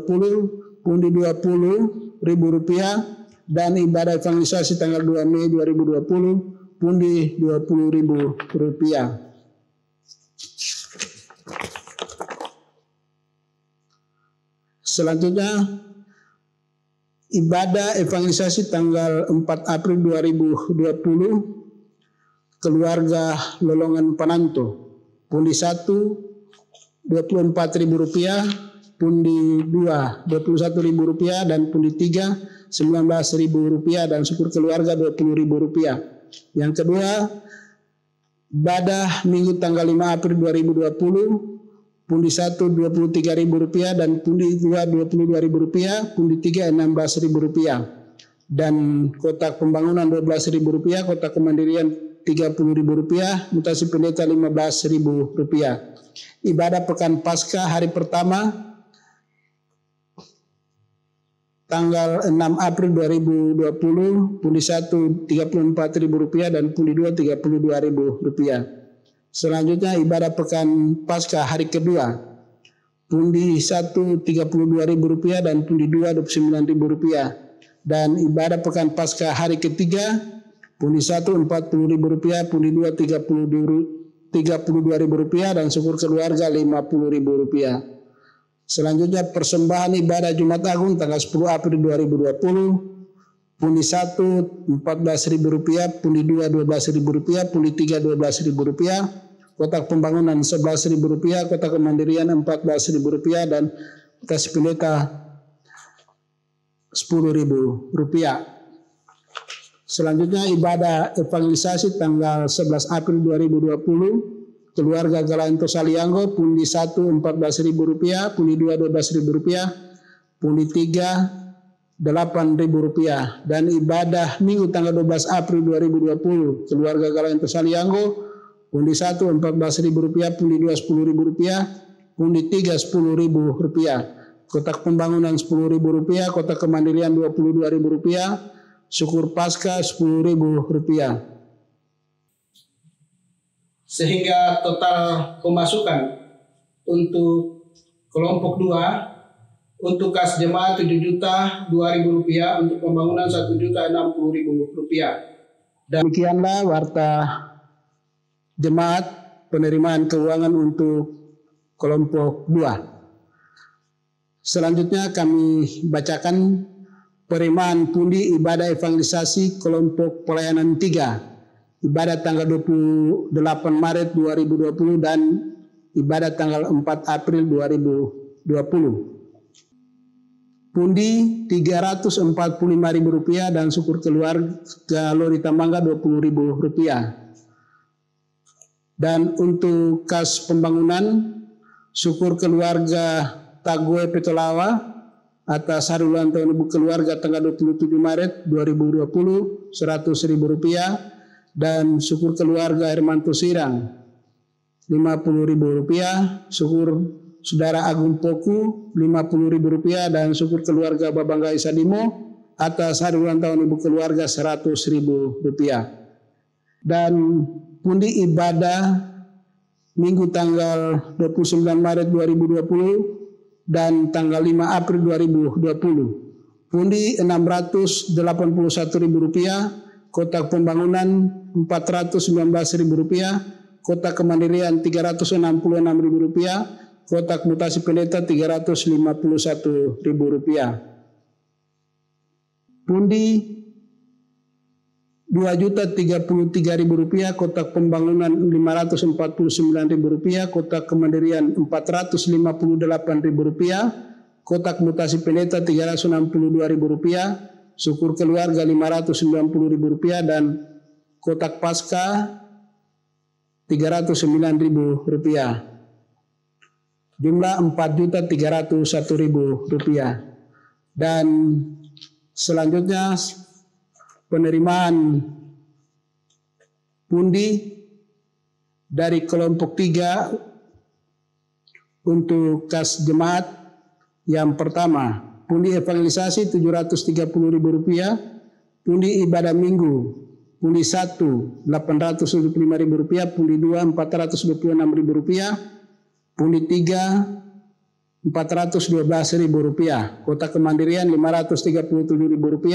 2020 pundi Rp20.000. Dan ibadah evangelisasi tanggal 2 Mei 2020 pundi Rp20.000. Selanjutnya ibadah evangelisasi tanggal 4 April 2020 keluarga Lolongan Pananto pundi 1 Rp24.000, pundi 2 Rp21.000 dan pundi 3 Rp19.000 dan syukur keluarga Rp20.000. Yang kedua ibadah minggu tanggal 5 April 2020 pundi 1 Rp23.000 dan pundi 2 Rp22.000, pundi 3 Rp16.000 dan kotak pembangunan Rp12.000, kotak kemandirian Rp30.000, mutasi pendeta Rp15.000. Ibadah pekan Paskah hari pertama tanggal 6 April 2020 pundi 1 Rp34.000 dan pundi 2 Rp32.000. Selanjutnya ibadah pekan Paskah hari kedua pundi 1 Rp32.000 dan pundi 2 Rp29.000. Dan ibadah pekan Paskah hari ketiga pundi 1 Rp40.000, pundi 2 Rp32.000 dan syukur keluarga Rp50.000. Selanjutnya persembahan ibadah Jumat Agung tanggal 10 April 2020 pundi 1 Rp14.000, pundi 2 Rp12.000, pundi 3 Rp12.000, kotak pembangunan Rp11.000, kotak kemandirian Rp14.000 dan kas pendeta Rp10.000. Selanjutnya ibadah evangelisasi tanggal 11 April 2020 keluarga Galanto Salianggo pundi 1 Rp14.000, pundi 2 Rp12.000, pundi 3 Rp8.000. Dan ibadah minggu tanggal 12 April 2020 keluarga Galanto Salianggo pundi 1 Rp14.000, pundi 2 Rp10.000, pundi 3 Rp10.000, kotak pembangunan Rp10.000, kotak kemandirian Rp22.000, syukur Paskah Rp10.000. Sehingga total pemasukan untuk kelompok 2 untuk kas jemaat Rp7.002.000, untuk pembangunan Rp1.060.000. Demikianlah warta jemaat penerimaan keuangan untuk kelompok 2. Selanjutnya kami bacakan penerimaan pundi ibadah evangelisasi kelompok pelayanan 3. Ibadah tanggal 28 Maret 2020 dan ibadah tanggal 4 April 2020. Pundi Rp345.000 dan syukur keluarga Lorita Mangga Rp20.000. Dan untuk kas pembangunan syukur keluarga Tagoe Petolawa atas hari ulang tahun ibu keluarga tanggal 27 Maret 2020 Rp100.000 dan syukur keluarga Hermanto Sirang Rp50.000, syukur saudara Agung Poku Rp50.000 dan syukur keluarga Babangga Isadimo atas hari ulang tahun ibu keluarga Rp100.000. Dan pundi ibadah Minggu tanggal 29 Maret 2020 dan tanggal 5 April 2020. Pundi Rp681.000, kotak pembangunan Rp419.000, kotak kemandirian Rp366.000, kotak mutasi pendeta Rp351.000. Pundi Rp2.033.000, kotak pembangunan Rp549.000, kotak kemandirian Rp458.000, kotak mutasi pendeta Rp362.000, syukur keluarga Rp590.000 dan kotak pasca Rp309.000. Jumlah Rp4.301.000. Dan selanjutnya penerimaan pundi dari kelompok 3 untuk kas jemaat. Yang pertama, pundi evangelisasi Rp730.000, pundi ibadah minggu, pundi 1 Rp875.000, pundi 2 Rp426.000, pundi 3 Rp412.000, kotak kemandirian Rp537.000,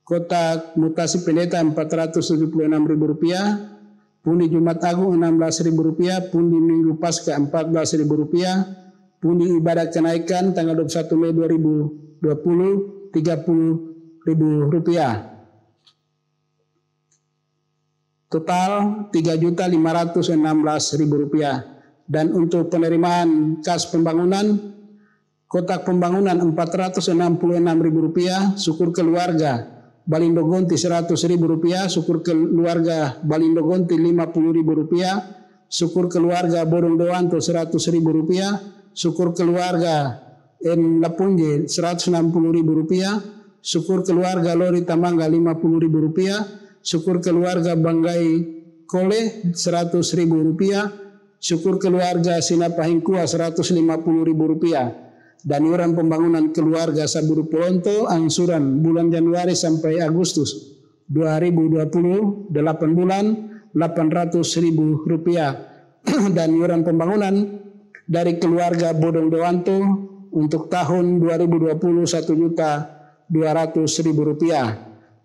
kotak mutasi pendeta Rp476.000, pundi Jumat Agung Rp16.000, pundi Minggu Paskah Rp14.000, pundi ibadah kenaikan tanggal 21 Mei 2020 Rp30.000. Total Rp3.516.000. Dan untuk penerimaan kas pembangunan, kotak pembangunan Rp466.000, syukur keluarga Balindo Gonti Rp100.000, syukur keluarga Balindo Gonti Rp50.000, syukur keluarga Bodong Doanto Rp100.000, syukur keluarga En Lapunje Rp160.000, syukur keluarga Lori Tamangga Rp50.000, syukur keluarga Banggai Kole Rp100.000, syukur keluarga Sinapahingkua Rp150.000, dan iuran pembangunan keluarga Saburu Polonto angsuran bulan Januari sampai Agustus 2020 8 bulan Rp800.000, dan iuran pembangunan dari keluarga Bodong Doanto untuk tahun 2020 Rp1.200.000,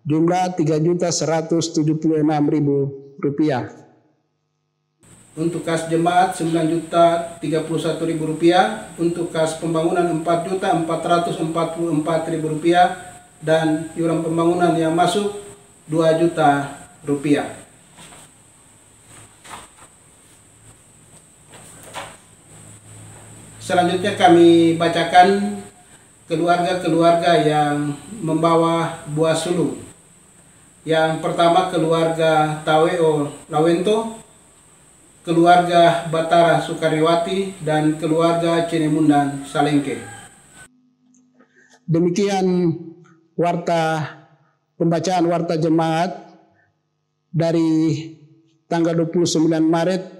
jumlah Rp3.176.000. Untuk kas jemaat Rp9.031.000, untuk kas pembangunan Rp4.444.000, dan iuran pembangunan yang masuk Rp2 juta. Selanjutnya kami bacakan keluarga-keluarga yang membawa buah sulung. Yang pertama keluarga Taweo Lawento, keluarga Batara Sukariwati, dan keluarga Cenemundan Salengke. Demikian pembacaan warta jemaat dari tanggal 29 Maret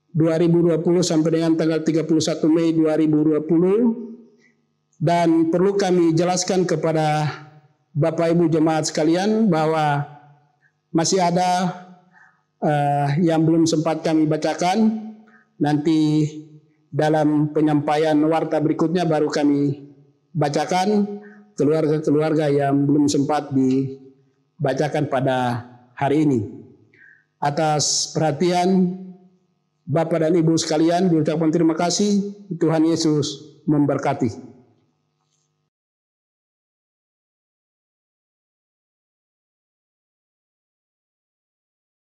2020 sampai dengan tanggal 31 Mei 2020. Dan perlu kami jelaskan kepada Bapak Ibu jemaat sekalian bahwa masih ada yang belum sempat kami bacakan. Nanti dalam penyampaian warta berikutnya baru kami bacakan keluarga-keluarga yang belum sempat dibacakan pada hari ini. Atas perhatian Bapak dan Ibu sekalian diucapkan terima kasih. Tuhan Yesus memberkati.